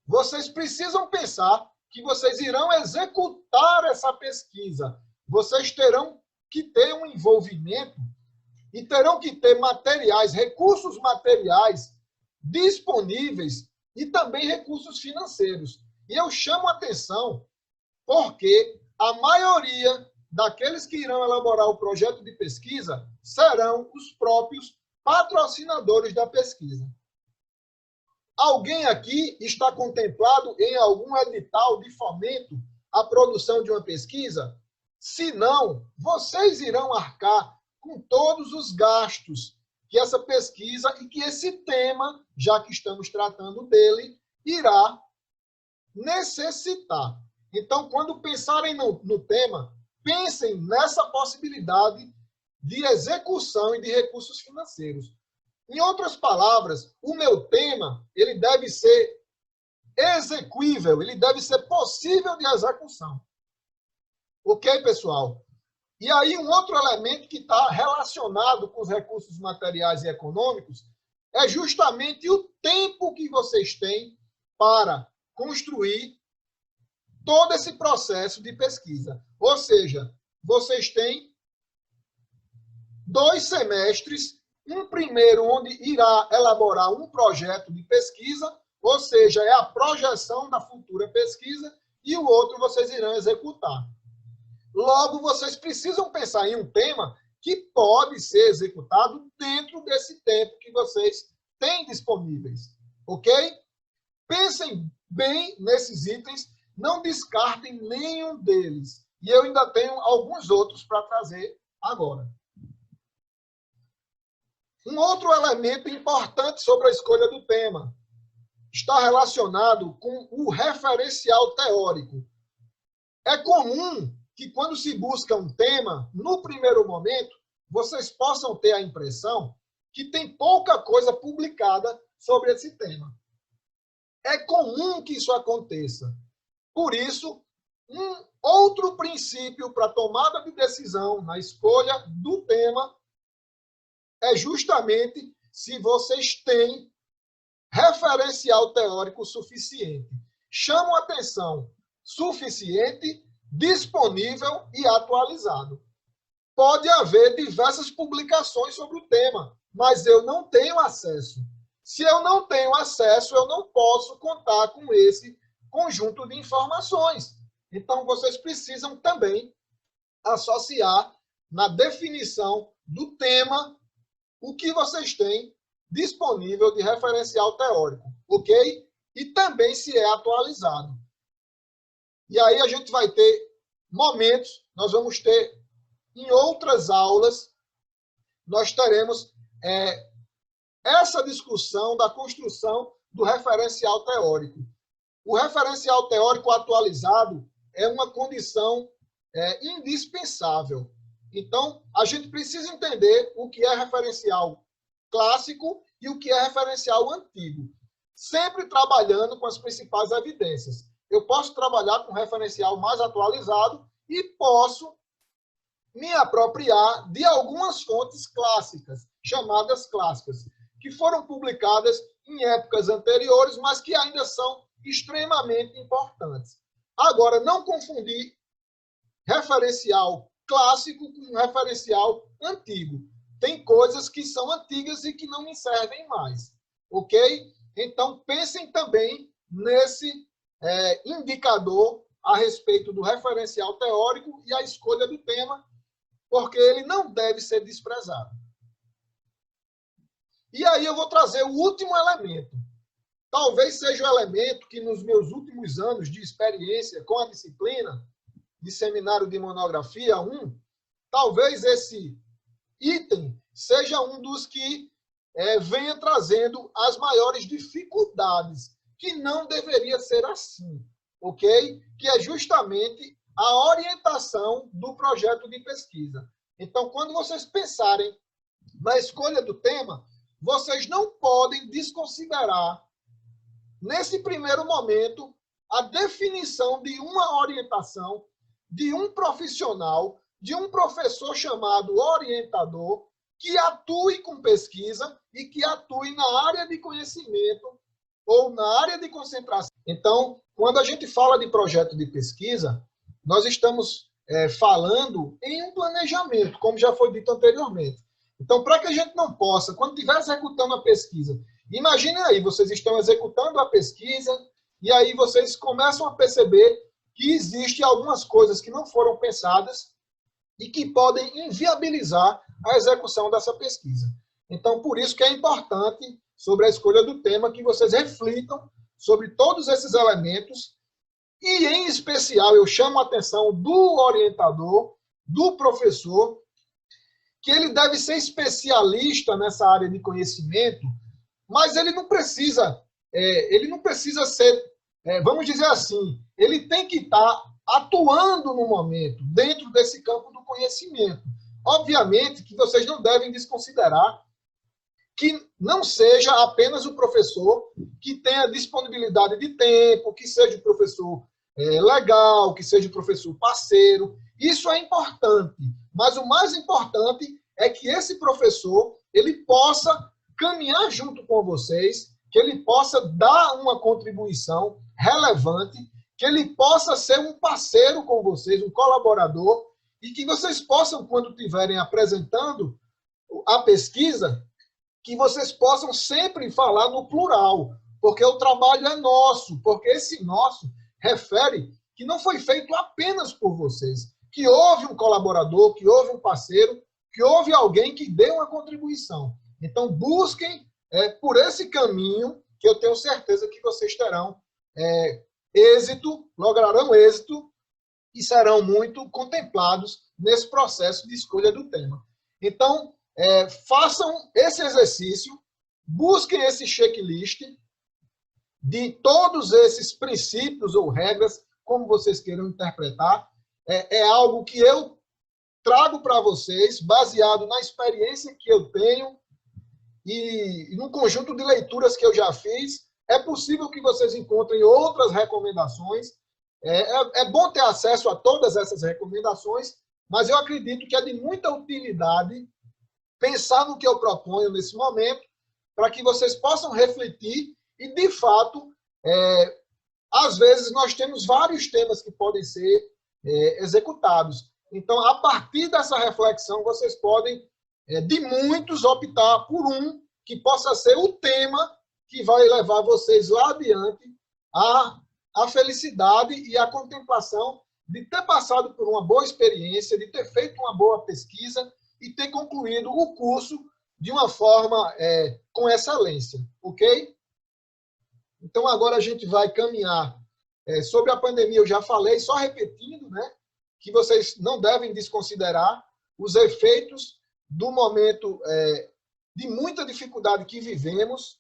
vocês precisam pensar que vocês irão executar essa pesquisa. Vocês terão que ter um envolvimento e terão que ter materiais, recursos materiais disponíveis e também recursos financeiros. E eu chamo a atenção porque a maioria daqueles que irão elaborar o projeto de pesquisa serão os próprios patrocinadores da pesquisa. Alguém aqui está contemplado em algum edital de fomento à produção de uma pesquisa? Se não, vocês irão arcar com todos os gastos que essa pesquisa e que esse tema, já que estamos tratando dele, irá necessitar. Então, quando pensarem no tema, pensem nessa possibilidade de execução e de recursos financeiros. Em outras palavras, o meu tema ele deve ser execuível, ele deve ser possível de execução. Ok, pessoal? E aí, um outro elemento que está relacionado com os recursos materiais e econômicos é justamente o tempo que vocês têm para construir todo esse processo de pesquisa. Ou seja, vocês têm 2 semestres, um primeiro onde irá elaborar um projeto de pesquisa, ou seja, é a projeção da futura pesquisa, e o outro vocês irão executar. Logo, vocês precisam pensar em um tema que pode ser executado dentro desse tempo que vocês têm disponíveis. Ok? Pensem bem nesses itens, não descartem nenhum deles. E eu ainda tenho alguns outros para trazer agora. Um outro elemento importante sobre a escolha do tema está relacionado com o referencial teórico. É comum que quando se busca um tema, no primeiro momento, vocês possam ter a impressão que tem pouca coisa publicada sobre esse tema. É comum que isso aconteça. Por isso, um outro princípio para a tomada de decisão na escolha do tema é justamente se vocês têm referencial teórico suficiente. Chamo a atenção, suficiente, disponível e atualizado. Pode haver diversas publicações sobre o tema, mas eu não tenho acesso. Se eu não tenho acesso, eu não posso contar com esse conjunto de informações. Então, vocês precisam também associar na definição do tema o que vocês têm disponível de referencial teórico, ok? E também se é atualizado. E aí a gente vai ter momentos, nós vamos ter em outras aulas, nós teremos essa discussão da construção do referencial teórico. O referencial teórico atualizado é uma condição indispensável. Então, a gente precisa entender o que é referencial clássico e o que é referencial antigo, sempre trabalhando com as principais evidências. Eu posso trabalhar com referencial mais atualizado e posso me apropriar de algumas fontes clássicas, chamadas clássicas, que foram publicadas em épocas anteriores, mas que ainda são extremamente importantes. Agora, não confundir referencial clássico com referencial antigo. Tem coisas que são antigas e que não me servem mais, ok? Então, pensem também nesse indicador a respeito do referencial teórico e a escolha do tema, porque ele não deve ser desprezado. E aí eu vou trazer o último elemento. Talvez seja o elemento que nos meus últimos anos de experiência com a disciplina de seminário de monografia 1, talvez esse item seja um dos que venha trazendo as maiores dificuldades, que não deveria ser assim, ok? Que é justamente a orientação do projeto de pesquisa. Então, quando vocês pensarem na escolha do tema, vocês não podem desconsiderar, nesse primeiro momento, a definição de uma orientação, de um profissional, de um professor chamado orientador, que atue com pesquisa e que atue na área de conhecimento ou na área de concentração. Então, quando a gente fala de projeto de pesquisa, nós estamos falando em um planejamento, como já foi dito anteriormente. Então, para que a gente não possa, quando estiver executando a pesquisa, imaginem aí, vocês estão executando a pesquisa e aí vocês começam a perceber que existem algumas coisas que não foram pensadas e que podem inviabilizar a execução dessa pesquisa. Então, por isso que é importante, sobre a escolha do tema, que vocês reflitam sobre todos esses elementos e, em especial, eu chamo a atenção do orientador, do professor, que ele deve ser especialista nessa área de conhecimento, mas ele não precisa ser, vamos dizer assim, ele tem que estar atuando no momento, dentro desse campo do conhecimento. Obviamente que vocês não devem desconsiderar que não seja apenas o professor que tenha disponibilidade de tempo, que seja o professor legal, que seja o professor parceiro. Isso é importante, mas o mais importante é que esse professor ele possa caminhar junto com vocês, que ele possa dar uma contribuição relevante, que ele possa ser um parceiro com vocês, um colaborador, e que vocês possam, quando estiverem apresentando a pesquisa, que vocês possam sempre falar no plural, porque o trabalho é nosso, porque esse nosso refere que não foi feito apenas por vocês, que houve um colaborador, que houve um parceiro, que houve alguém que deu uma contribuição. Então, busquem por esse caminho, que eu tenho certeza que vocês terão êxito, lograrão êxito e serão muito contemplados nesse processo de escolha do tema. Então, façam esse exercício, busquem esse checklist de todos esses princípios ou regras, como vocês queiram interpretar. É algo que eu trago para vocês, baseado na experiência que eu tenho e no conjunto de leituras que eu já fiz. É possível que vocês encontrem outras recomendações. É bom ter acesso a todas essas recomendações, mas eu acredito que é de muita utilidade pensar no que eu proponho nesse momento, para que vocês possam refletir e, de fato, às vezes nós temos vários temas que podem ser executados. Então, a partir dessa reflexão, vocês podem, de muitos, optar por um que possa ser o tema que vai levar vocês lá adiante à felicidade e à contemplação de ter passado por uma boa experiência, de ter feito uma boa pesquisa e ter concluído o curso de uma forma com excelência, ok? Então, agora a gente vai caminhar sobre a pandemia. Eu já falei, só repetindo, né, que vocês não devem desconsiderar os efeitos do momento de muita dificuldade que vivemos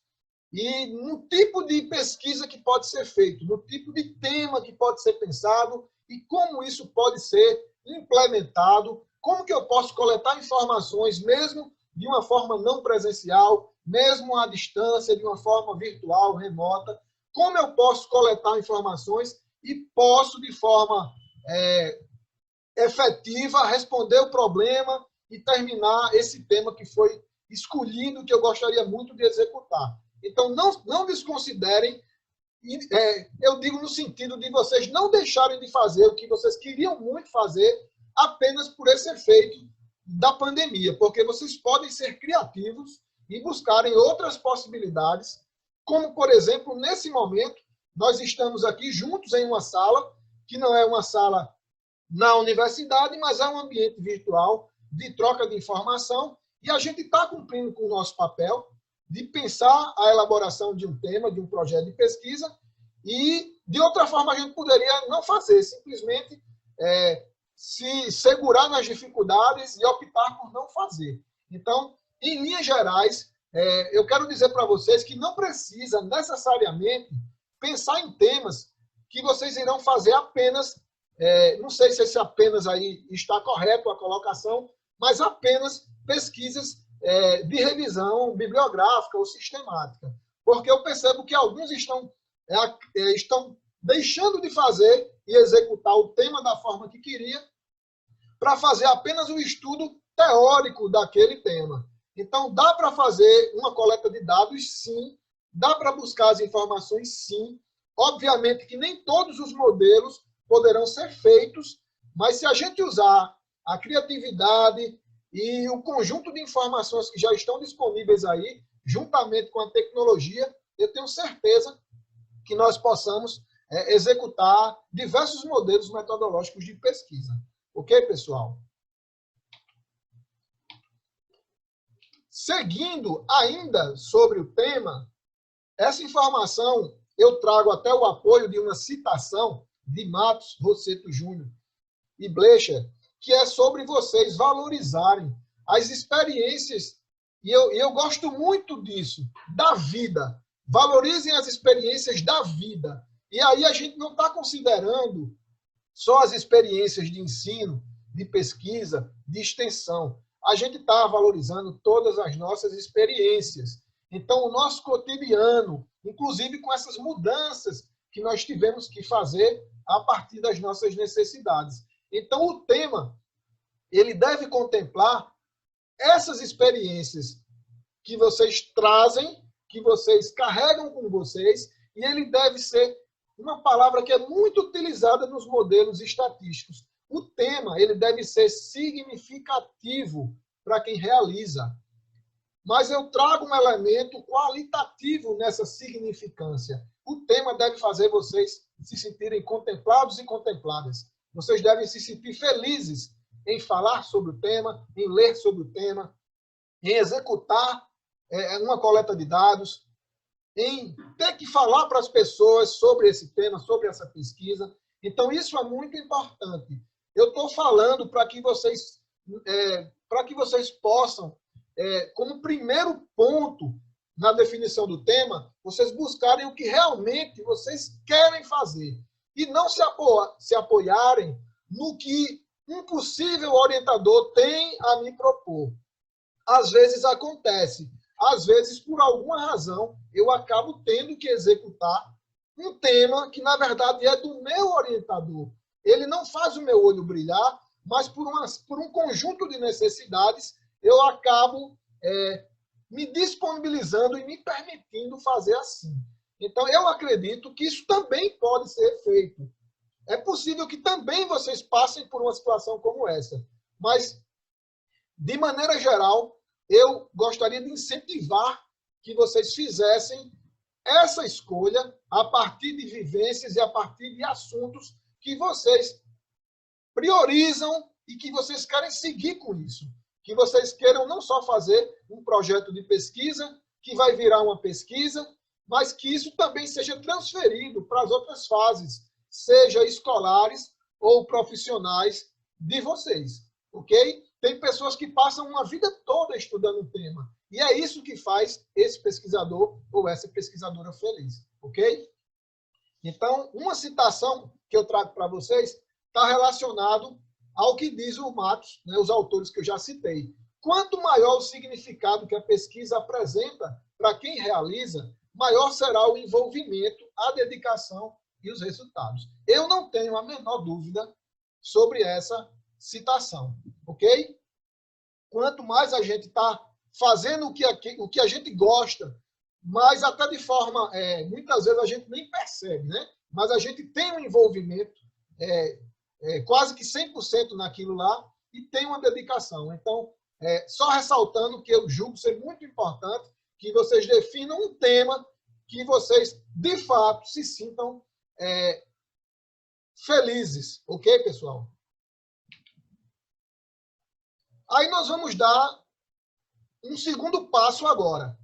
e no tipo de pesquisa que pode ser feito, no tipo de tema que pode ser pensado e como isso pode ser implementado, como que eu posso coletar informações mesmo de uma forma não presencial, mesmo à distância, de uma forma virtual, remota, como eu posso coletar informações e posso, de forma efetiva, responder o problema e terminar esse tema que foi escolhido, que eu gostaria muito de executar. Então, não desconsiderem, eu digo no sentido de vocês não deixarem de fazer o que vocês queriam muito fazer apenas por esse efeito da pandemia, porque vocês podem ser criativos e buscarem outras possibilidades, como, por exemplo, nesse momento, nós estamos aqui juntos em uma sala, que não é uma sala na universidade, mas é um ambiente virtual de troca de informação, e a gente está cumprindo com o nosso papel de pensar a elaboração de um tema, de um projeto de pesquisa, e de outra forma a gente poderia não fazer, simplesmente se segurar nas dificuldades e optar por não fazer. Então, em linhas gerais, eu quero dizer para vocês que não precisa necessariamente pensar em temas que vocês irão fazer apenas, não sei se esse apenas aí está correto a colocação, mas apenas pesquisas de revisão bibliográfica ou sistemática. Porque eu percebo que alguns estão deixando de fazer e executar o tema da forma que queria para fazer apenas o estudo teórico daquele tema. Então, dá para fazer uma coleta de dados, sim. Dá para buscar as informações, sim. Obviamente que nem todos os modelos poderão ser feitos, mas se a gente usar a criatividade e o conjunto de informações que já estão disponíveis aí, juntamente com a tecnologia, eu tenho certeza que nós possamos executar diversos modelos metodológicos de pesquisa. Ok, pessoal? Seguindo ainda sobre o tema, essa informação eu trago até o apoio de uma citação de Matos Rosseto Júnior e Blecher, que é sobre vocês valorizarem as experiências, e eu gosto muito disso, da vida. Valorizem as experiências da vida. E aí a gente não está considerando só as experiências de ensino, de pesquisa, de extensão. A gente está valorizando todas as nossas experiências. Então, o nosso cotidiano, inclusive com essas mudanças que nós tivemos que fazer a partir das nossas necessidades. Então, o tema, ele deve contemplar essas experiências que vocês trazem, que vocês carregam com vocês, e ele deve ser uma palavra que é muito utilizada nos modelos estatísticos. O tema, ele deve ser significativo para quem realiza. Mas eu trago um elemento qualitativo nessa significância. O tema deve fazer vocês se sentirem contemplados e contempladas. Vocês devem se sentir felizes em falar sobre o tema, em ler sobre o tema, em executar uma coleta de dados, em ter que falar para as pessoas sobre esse tema, sobre essa pesquisa. Então, isso é muito importante. Eu estou falando para que vocês possam, como primeiro ponto na definição do tema, vocês buscarem o que realmente vocês querem fazer e não se apoiarem no que um possível orientador tem a me propor. Às vezes acontece, às vezes, por alguma razão, eu acabo tendo que executar um tema que, na verdade, é do meu orientador. Ele não faz o meu olho brilhar, mas por um conjunto de necessidades, eu acabo me disponibilizando e me permitindo fazer assim. Então, eu acredito que isso também pode ser feito. É possível que também vocês passem por uma situação como essa. Mas, de maneira geral, eu gostaria de incentivar que vocês fizessem essa escolha a partir de vivências e a partir de assuntos que vocês priorizam e que vocês querem seguir com isso. Que vocês queiram não só fazer um projeto de pesquisa, que vai virar uma pesquisa, mas que isso também seja transferido para as outras fases, seja escolares ou profissionais de vocês, ok? Tem pessoas que passam uma vida toda estudando um tema, e é isso que faz esse pesquisador ou essa pesquisadora feliz, ok? Então, uma citação que eu trago para vocês está relacionado ao que diz o Matos, né, os autores que eu já citei. Quanto maior o significado que a pesquisa apresenta para quem realiza, maior será o envolvimento, a dedicação e os resultados. Eu não tenho a menor dúvida sobre essa citação, ok? Quanto mais a gente está fazendo o que a gente gosta, mas até de forma, muitas vezes a gente nem percebe, né? Mas a gente tem um envolvimento quase que 100% naquilo lá e tem uma dedicação. Então, só ressaltando que eu julgo ser muito importante que vocês definam um tema que vocês, de fato, se sintam felizes. Ok, pessoal? Aí nós vamos dar um segundo passo agora.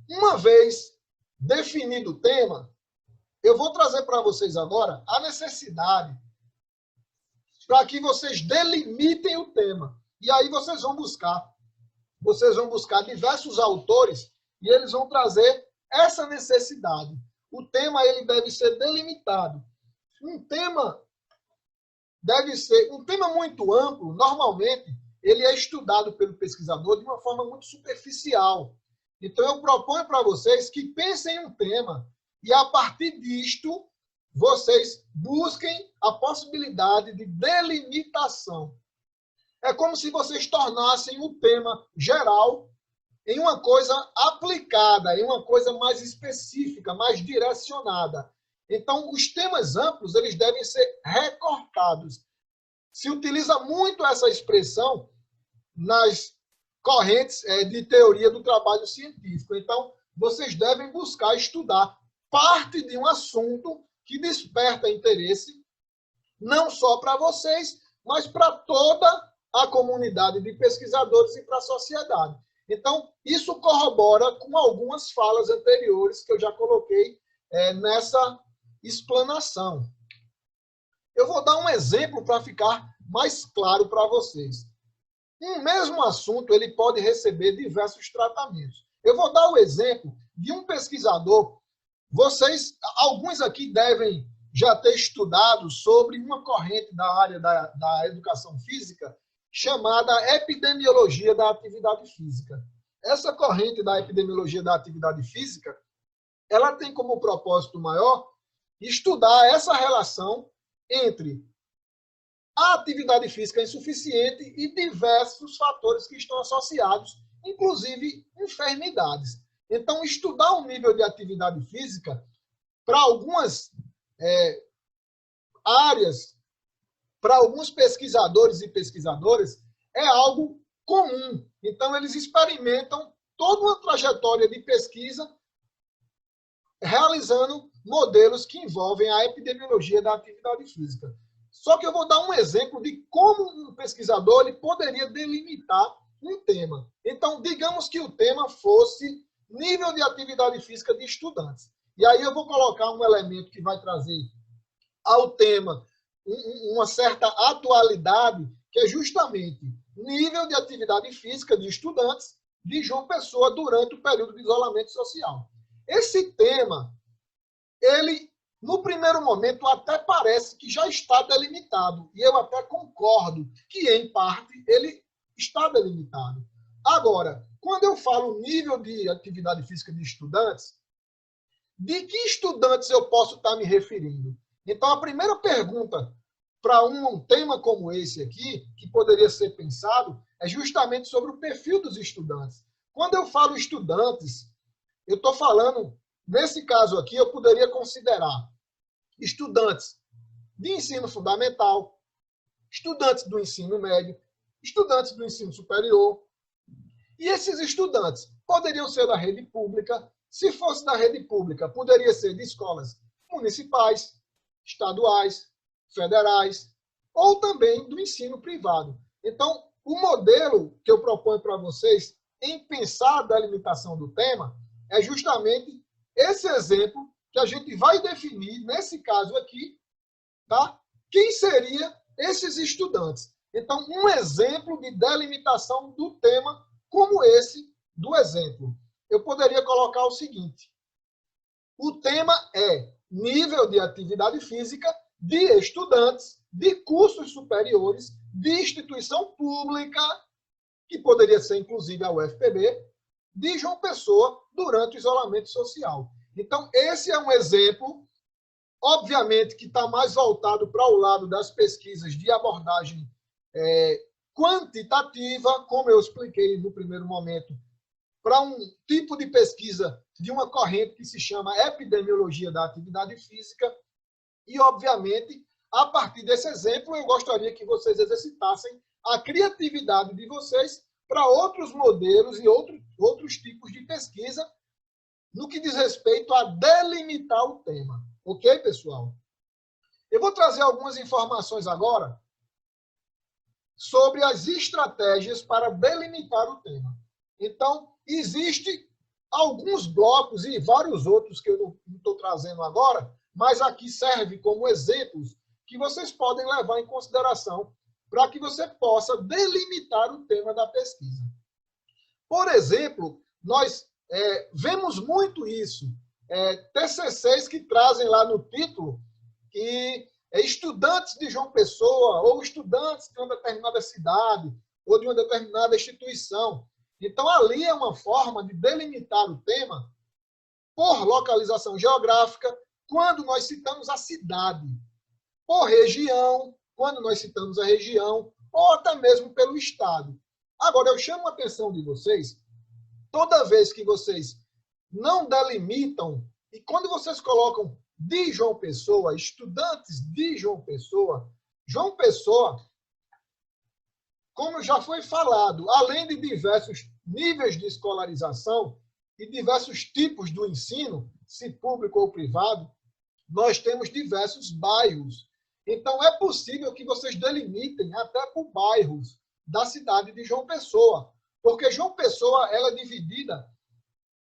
Uma vez definido o tema, eu vou trazer para vocês agora a necessidade para que vocês delimitem o tema. E aí vocês vão buscar diversos autores e eles vão trazer essa necessidade. O tema ele deve ser delimitado. Um tema deve ser um tema muito amplo. Normalmente ele é estudado pelo pesquisador de uma forma muito superficial. Então eu proponho para vocês que pensem em um tema e a partir disto vocês busquem a possibilidade de delimitação. É como se vocês tornassem o tema geral em uma coisa aplicada, em uma coisa mais específica, mais direcionada. Então, os temas amplos eles devem ser recortados. Se utiliza muito essa expressão nas correntes de teoria do trabalho científico. Então, vocês devem buscar estudar parte de um assunto que desperta interesse, não só para vocês, mas para toda a comunidade de pesquisadores e para a sociedade. Então, isso corrobora com algumas falas anteriores que eu já coloquei nessa explanação. Eu vou dar um exemplo para ficar mais claro para vocês. Um mesmo assunto ele pode receber diversos tratamentos. Eu vou dar o exemplo de um pesquisador. Vocês, alguns aqui devem já ter estudado sobre uma corrente da área da educação física chamada epidemiologia da atividade física. Essa corrente da epidemiologia da atividade física, ela tem como propósito maior estudar essa relação entre a atividade física insuficiente e diversos fatores que estão associados, inclusive enfermidades. Então, estudar o nível de atividade física para algumas áreas, para alguns pesquisadores e pesquisadoras, é algo comum. Então, eles experimentam toda uma trajetória de pesquisa realizando modelos que envolvem a epidemiologia da atividade física. Só que eu vou dar um exemplo de como um pesquisador ele poderia delimitar um tema. Então, digamos que o tema fosse nível de atividade física de estudantes. E aí eu vou colocar um elemento que vai trazer ao tema uma certa atualidade, que é justamente nível de atividade física de estudantes de João Pessoa durante o período de isolamento social. Esse tema, ele, no primeiro momento, até parece que já está delimitado. E eu até concordo que, em parte, ele está delimitado. Agora, quando eu falo nível de atividade física de estudantes, de que estudantes eu posso estar me referindo? Então, a primeira pergunta para um tema como esse aqui, que poderia ser pensado, é justamente sobre o perfil dos estudantes. Quando eu falo estudantes, eu estou falando, nesse caso aqui, eu poderia considerar estudantes de ensino fundamental, estudantes do ensino médio, estudantes do ensino superior. E esses estudantes poderiam ser da rede pública. Se fosse da rede pública, poderia ser de escolas municipais, estaduais, federais, ou também do ensino privado. Então, o modelo que eu proponho para vocês em pensar a delimitação do tema é justamente esse exemplo que a gente vai definir, nesse caso aqui, tá? Quem seriam esses estudantes. Então, um exemplo de delimitação do tema como esse do exemplo. Eu poderia colocar o seguinte: o tema é nível de atividade física de estudantes de cursos superiores de instituição pública, que poderia ser inclusive a UFPB, de João Pessoa durante o isolamento social. Então, esse é um exemplo, obviamente, que está mais voltado para o lado das pesquisas de abordagem quantitativa, como eu expliquei no primeiro momento, para um tipo de pesquisa de uma corrente que se chama epidemiologia da atividade física. E, obviamente, a partir desse exemplo, eu gostaria que vocês exercitassem a criatividade de vocês para outros modelos e outros tipos de pesquisa no que diz respeito a delimitar o tema. Ok, pessoal? Eu vou trazer algumas informações agora sobre as estratégias para delimitar o tema. Então, existem alguns blocos e vários outros que eu não estou trazendo agora, mas aqui serve como exemplos que vocês podem levar em consideração para que você possa delimitar o tema da pesquisa. Por exemplo, nós vemos muito isso, TCCs que trazem lá no título que estudantes de João Pessoa ou estudantes de uma determinada cidade ou de uma determinada instituição. Então, ali é uma forma de delimitar o tema por localização geográfica, quando nós citamos a cidade, por região, quando nós citamos a região, ou até mesmo pelo estado. Agora, eu chamo a atenção de vocês, toda vez que vocês não delimitam, e quando vocês colocam de João Pessoa, estudantes de João Pessoa, como já foi falado, além de diversos níveis de escolarização e diversos tipos do ensino, se público ou privado, nós temos diversos bairros. Então, é possível que vocês delimitem até por bairros da cidade de João Pessoa, porque João Pessoa ela é dividida,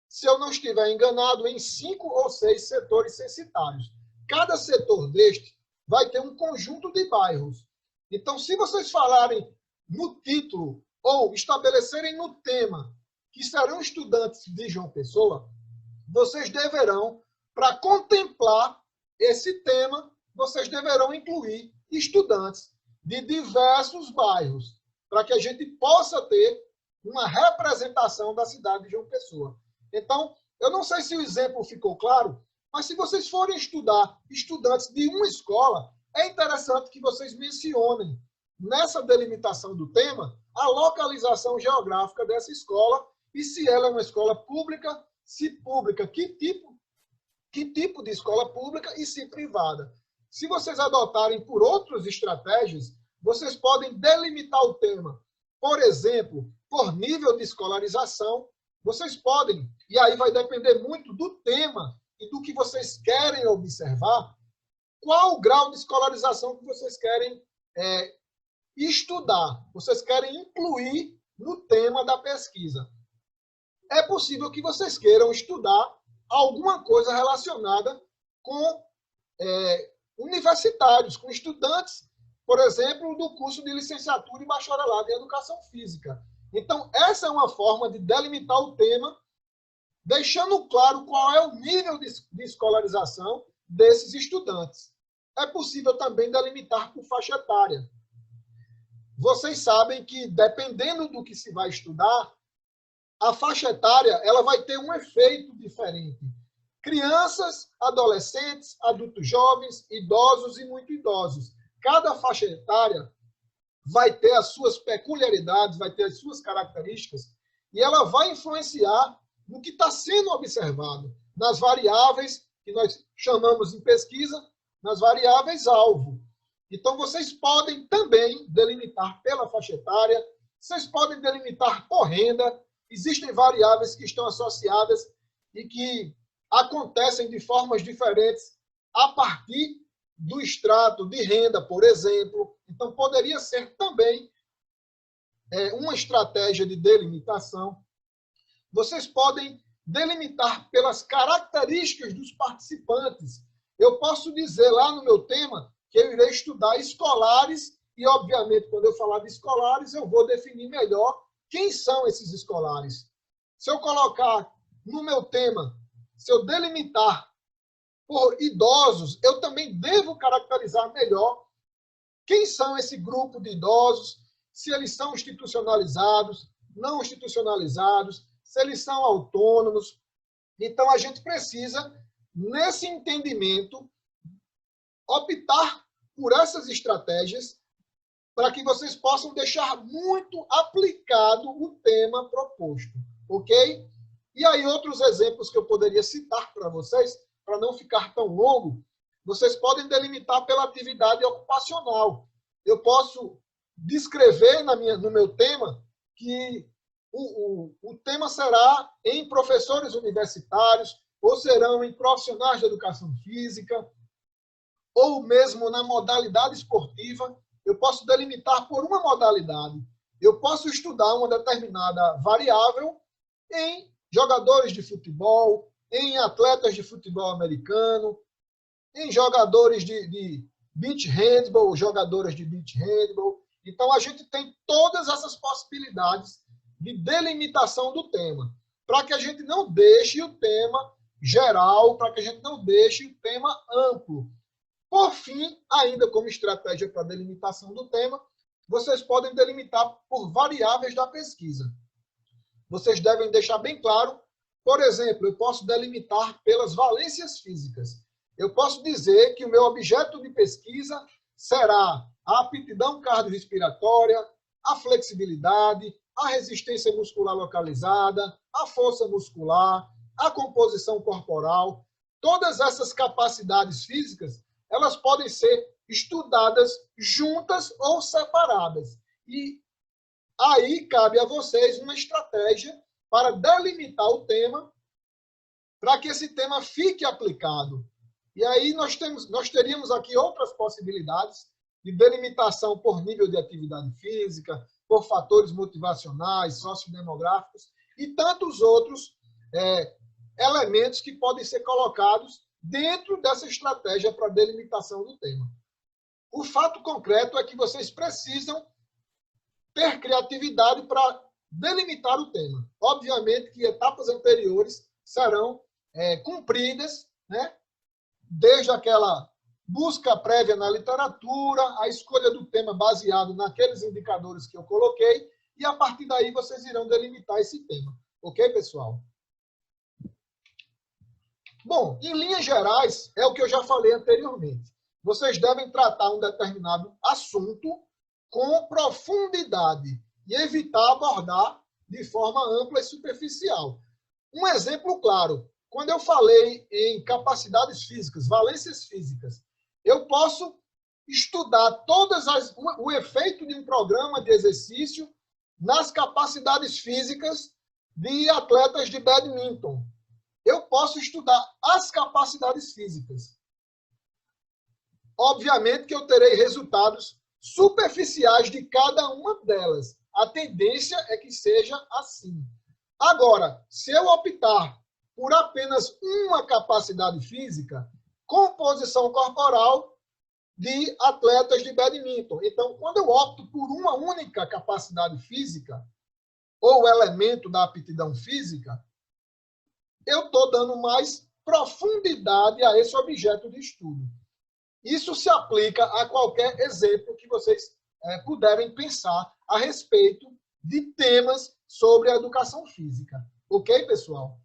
se eu não estiver enganado, em 5 ou 6 setores censitários. Cada setor deste vai ter um conjunto de bairros. Então, se vocês falarem no título ou estabelecerem no tema que serão estudantes de João Pessoa, vocês deverão, para contemplar esse tema, vocês deverão incluir estudantes de diversos bairros, para que a gente possa ter uma representação da cidade de João Pessoa. Então, eu não sei se o exemplo ficou claro, mas se vocês forem estudar estudantes de uma escola, é interessante que vocês mencionem nessa delimitação do tema a localização geográfica dessa escola e se ela é uma escola pública, se pública, que tipo de escola pública e se privada. Se vocês adotarem por outras estratégias, vocês podem delimitar o tema, por exemplo, por nível de escolarização. Vocês podem, e aí vai depender muito do tema e do que vocês querem observar, qual o grau de escolarização que vocês querem estudar, vocês querem incluir no tema da pesquisa. É possível que vocês queiram estudar alguma coisa relacionada com universitários, com estudantes, por exemplo, do curso de licenciatura e bacharelado em educação física. Então, essa é uma forma de delimitar o tema, deixando claro qual é o nível de escolarização desses estudantes. É possível também delimitar por faixa etária. Vocês sabem que, dependendo do que se vai estudar, a faixa etária ela vai ter um efeito diferente. Crianças, adolescentes, adultos jovens, idosos e muito idosos. Cada faixa etária vai ter as suas peculiaridades, vai ter as suas características, e ela vai influenciar no que está sendo observado, nas variáveis que nós chamamos em pesquisa, nas variáveis alvo. Então, vocês podem também delimitar pela faixa etária, vocês podem delimitar por renda, existem variáveis que estão associadas e que acontecem de formas diferentes a partir do extrato de renda, por exemplo. Então, poderia ser também uma estratégia de delimitação. Vocês podem delimitar pelas características dos participantes. Eu posso dizer lá no meu tema que eu irei estudar escolares e, obviamente, quando eu falar de escolares, eu vou definir melhor quem são esses escolares. Se eu colocar no meu tema, se eu delimitar por idosos, eu também devo caracterizar melhor quem são esse grupo de idosos, se eles são institucionalizados, não institucionalizados, se eles são autônomos. Então, a gente precisa, nesse entendimento, optar por essas estratégias para que vocês possam deixar muito aplicado o tema proposto, ok? E aí, outros exemplos que eu poderia citar para vocês, para não ficar tão longo, vocês podem delimitar pela atividade ocupacional. Eu posso descrever no meu tema que o tema será em professores universitários, ou serão em profissionais de educação física, ou mesmo na modalidade esportiva. Eu posso delimitar por uma modalidade. Eu posso estudar uma determinada variável em jogadores de futebol, em atletas de futebol americano, em jogadores de beach handball, jogadoras de beach handball. Então, a gente tem todas essas possibilidades de delimitação do tema, para que a gente não deixe o tema geral, para que a gente não deixe o tema amplo. Por fim, ainda como estratégia para delimitação do tema, vocês podem delimitar por variáveis da pesquisa. Vocês devem deixar bem claro, por exemplo, eu posso delimitar pelas valências físicas. Eu posso dizer que o meu objeto de pesquisa será a aptidão cardiorrespiratória, a flexibilidade, a resistência muscular localizada, a força muscular, a composição corporal. Todas essas capacidades físicas, elas podem ser estudadas juntas ou separadas. E aí cabe a vocês uma estratégia para delimitar o tema, para que esse tema fique aplicado. E aí nós teríamos aqui outras possibilidades de delimitação por nível de atividade física, por fatores motivacionais, sociodemográficos e tantos outros elementos que podem ser colocados dentro dessa estratégia para delimitação do tema. O fato concreto é que vocês precisam ter criatividade para delimitar o tema. Obviamente que etapas anteriores serão cumpridas, né? Desde aquela busca prévia na literatura, a escolha do tema baseado naqueles indicadores que eu coloquei, e a partir daí vocês irão delimitar esse tema. Ok, pessoal? Bom, em linhas gerais, é o que eu já falei anteriormente. Vocês devem tratar um determinado assunto com profundidade e evitar abordar de forma ampla e superficial. Um exemplo claro, quando eu falei em capacidades físicas, valências físicas, eu posso estudar o efeito de um programa de exercício nas capacidades físicas de atletas de badminton. Eu posso estudar as capacidades físicas. Obviamente que eu terei resultados superficiais de cada uma delas. A tendência é que seja assim. Agora, se eu optar por apenas uma capacidade física, composição corporal de atletas de badminton. Então, quando eu opto por uma única capacidade física, ou elemento da aptidão física, eu estou dando mais profundidade a esse objeto de estudo. Isso se aplica a qualquer exemplo que vocês puderem pensar a respeito de temas sobre a educação física. Ok, pessoal?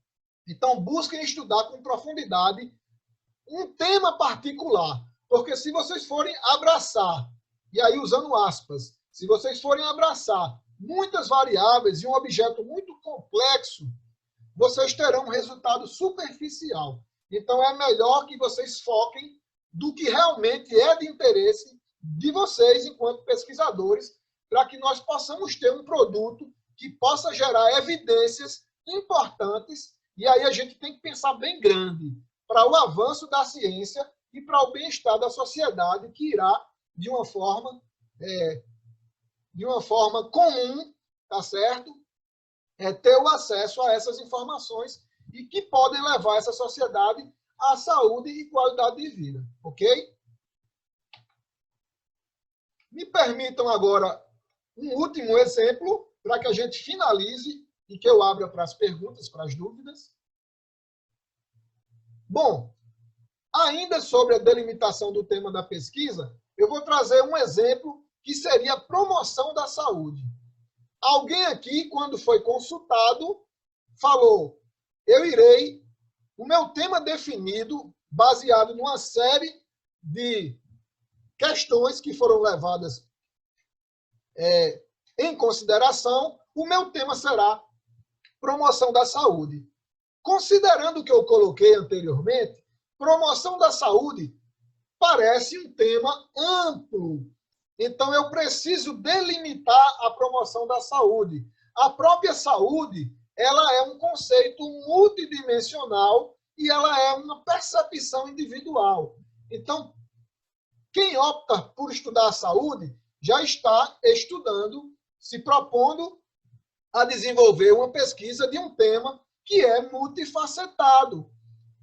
Então, busquem estudar com profundidade um tema particular, porque se vocês forem abraçar, e aí usando aspas, se vocês forem abraçar muitas variáveis e um objeto muito complexo, vocês terão um resultado superficial. Então, é melhor que vocês foquem do que realmente é de interesse de vocês, enquanto pesquisadores, para que nós possamos ter um produto que possa gerar evidências importantes, e aí a gente tem que pensar bem grande para o avanço da ciência e para o bem-estar da sociedade, que irá, de uma forma de uma forma comum, tá certo? Ter o acesso a essas informações e que podem levar essa sociedade à saúde e qualidade de vida, ok? Me permitam agora um último exemplo para que a gente finalize e que eu abra para as perguntas, para as dúvidas. Bom, ainda sobre a delimitação do tema da pesquisa, eu vou trazer um exemplo que seria a promoção da saúde. Alguém aqui, quando foi consultado, falou: o meu tema definido, baseado numa série de questões que foram levadas em consideração, o meu tema será promoção da saúde. Considerando o que eu coloquei anteriormente, promoção da saúde parece um tema amplo. Então, eu preciso delimitar a promoção da saúde. A própria saúde, ela é um conceito multidimensional e ela é uma percepção individual. Então, quem opta por estudar a saúde já está estudando, se propondo a desenvolver uma pesquisa de um tema que é multifacetado.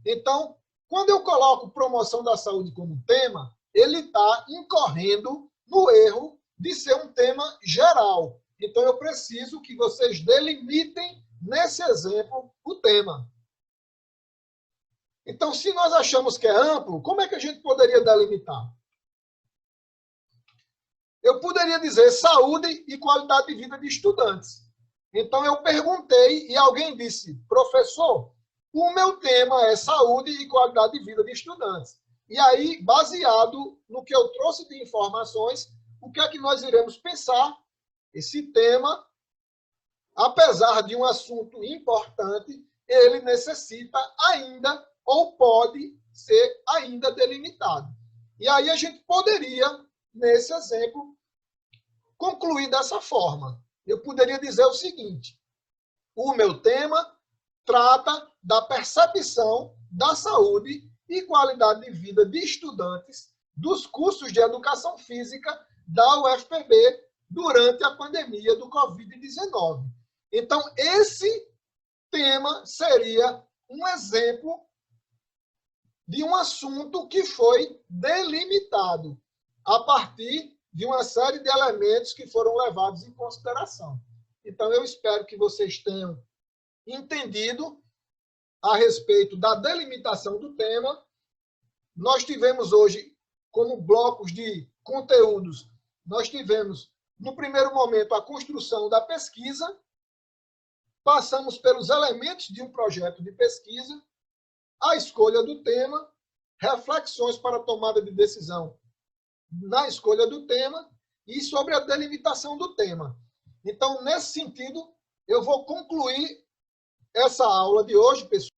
Então, quando eu coloco promoção da saúde como tema, ele está incorrendo no erro de ser um tema geral. Então, eu preciso que vocês delimitem, nesse exemplo, o tema. Então, se nós achamos que é amplo, como é que a gente poderia delimitar? Eu poderia dizer saúde e qualidade de vida de estudantes. Então, eu perguntei e alguém disse: professor, o meu tema é saúde e qualidade de vida de estudantes. E aí, baseado no que eu trouxe de informações, o que é que nós iremos pensar? Esse tema, apesar de um assunto importante, ele necessita ainda, ou pode ser ainda delimitado. E aí a gente poderia, nesse exemplo, concluir dessa forma. Eu poderia dizer o seguinte: o meu tema trata da percepção da saúde e qualidade de vida de estudantes dos cursos de educação física da UFPB durante a pandemia do Covid-19. Então, esse tema seria um exemplo de um assunto que foi delimitado a partir de uma série de elementos que foram levados em consideração. Então, eu espero que vocês tenham entendido a respeito da delimitação do tema. Nós tivemos hoje, como blocos de conteúdos, nós tivemos, no primeiro momento, a construção da pesquisa, passamos pelos elementos de um projeto de pesquisa, a escolha do tema, reflexões para a tomada de decisão na escolha do tema e sobre a delimitação do tema. Então, nesse sentido, eu vou concluir essa aula de hoje, pessoal.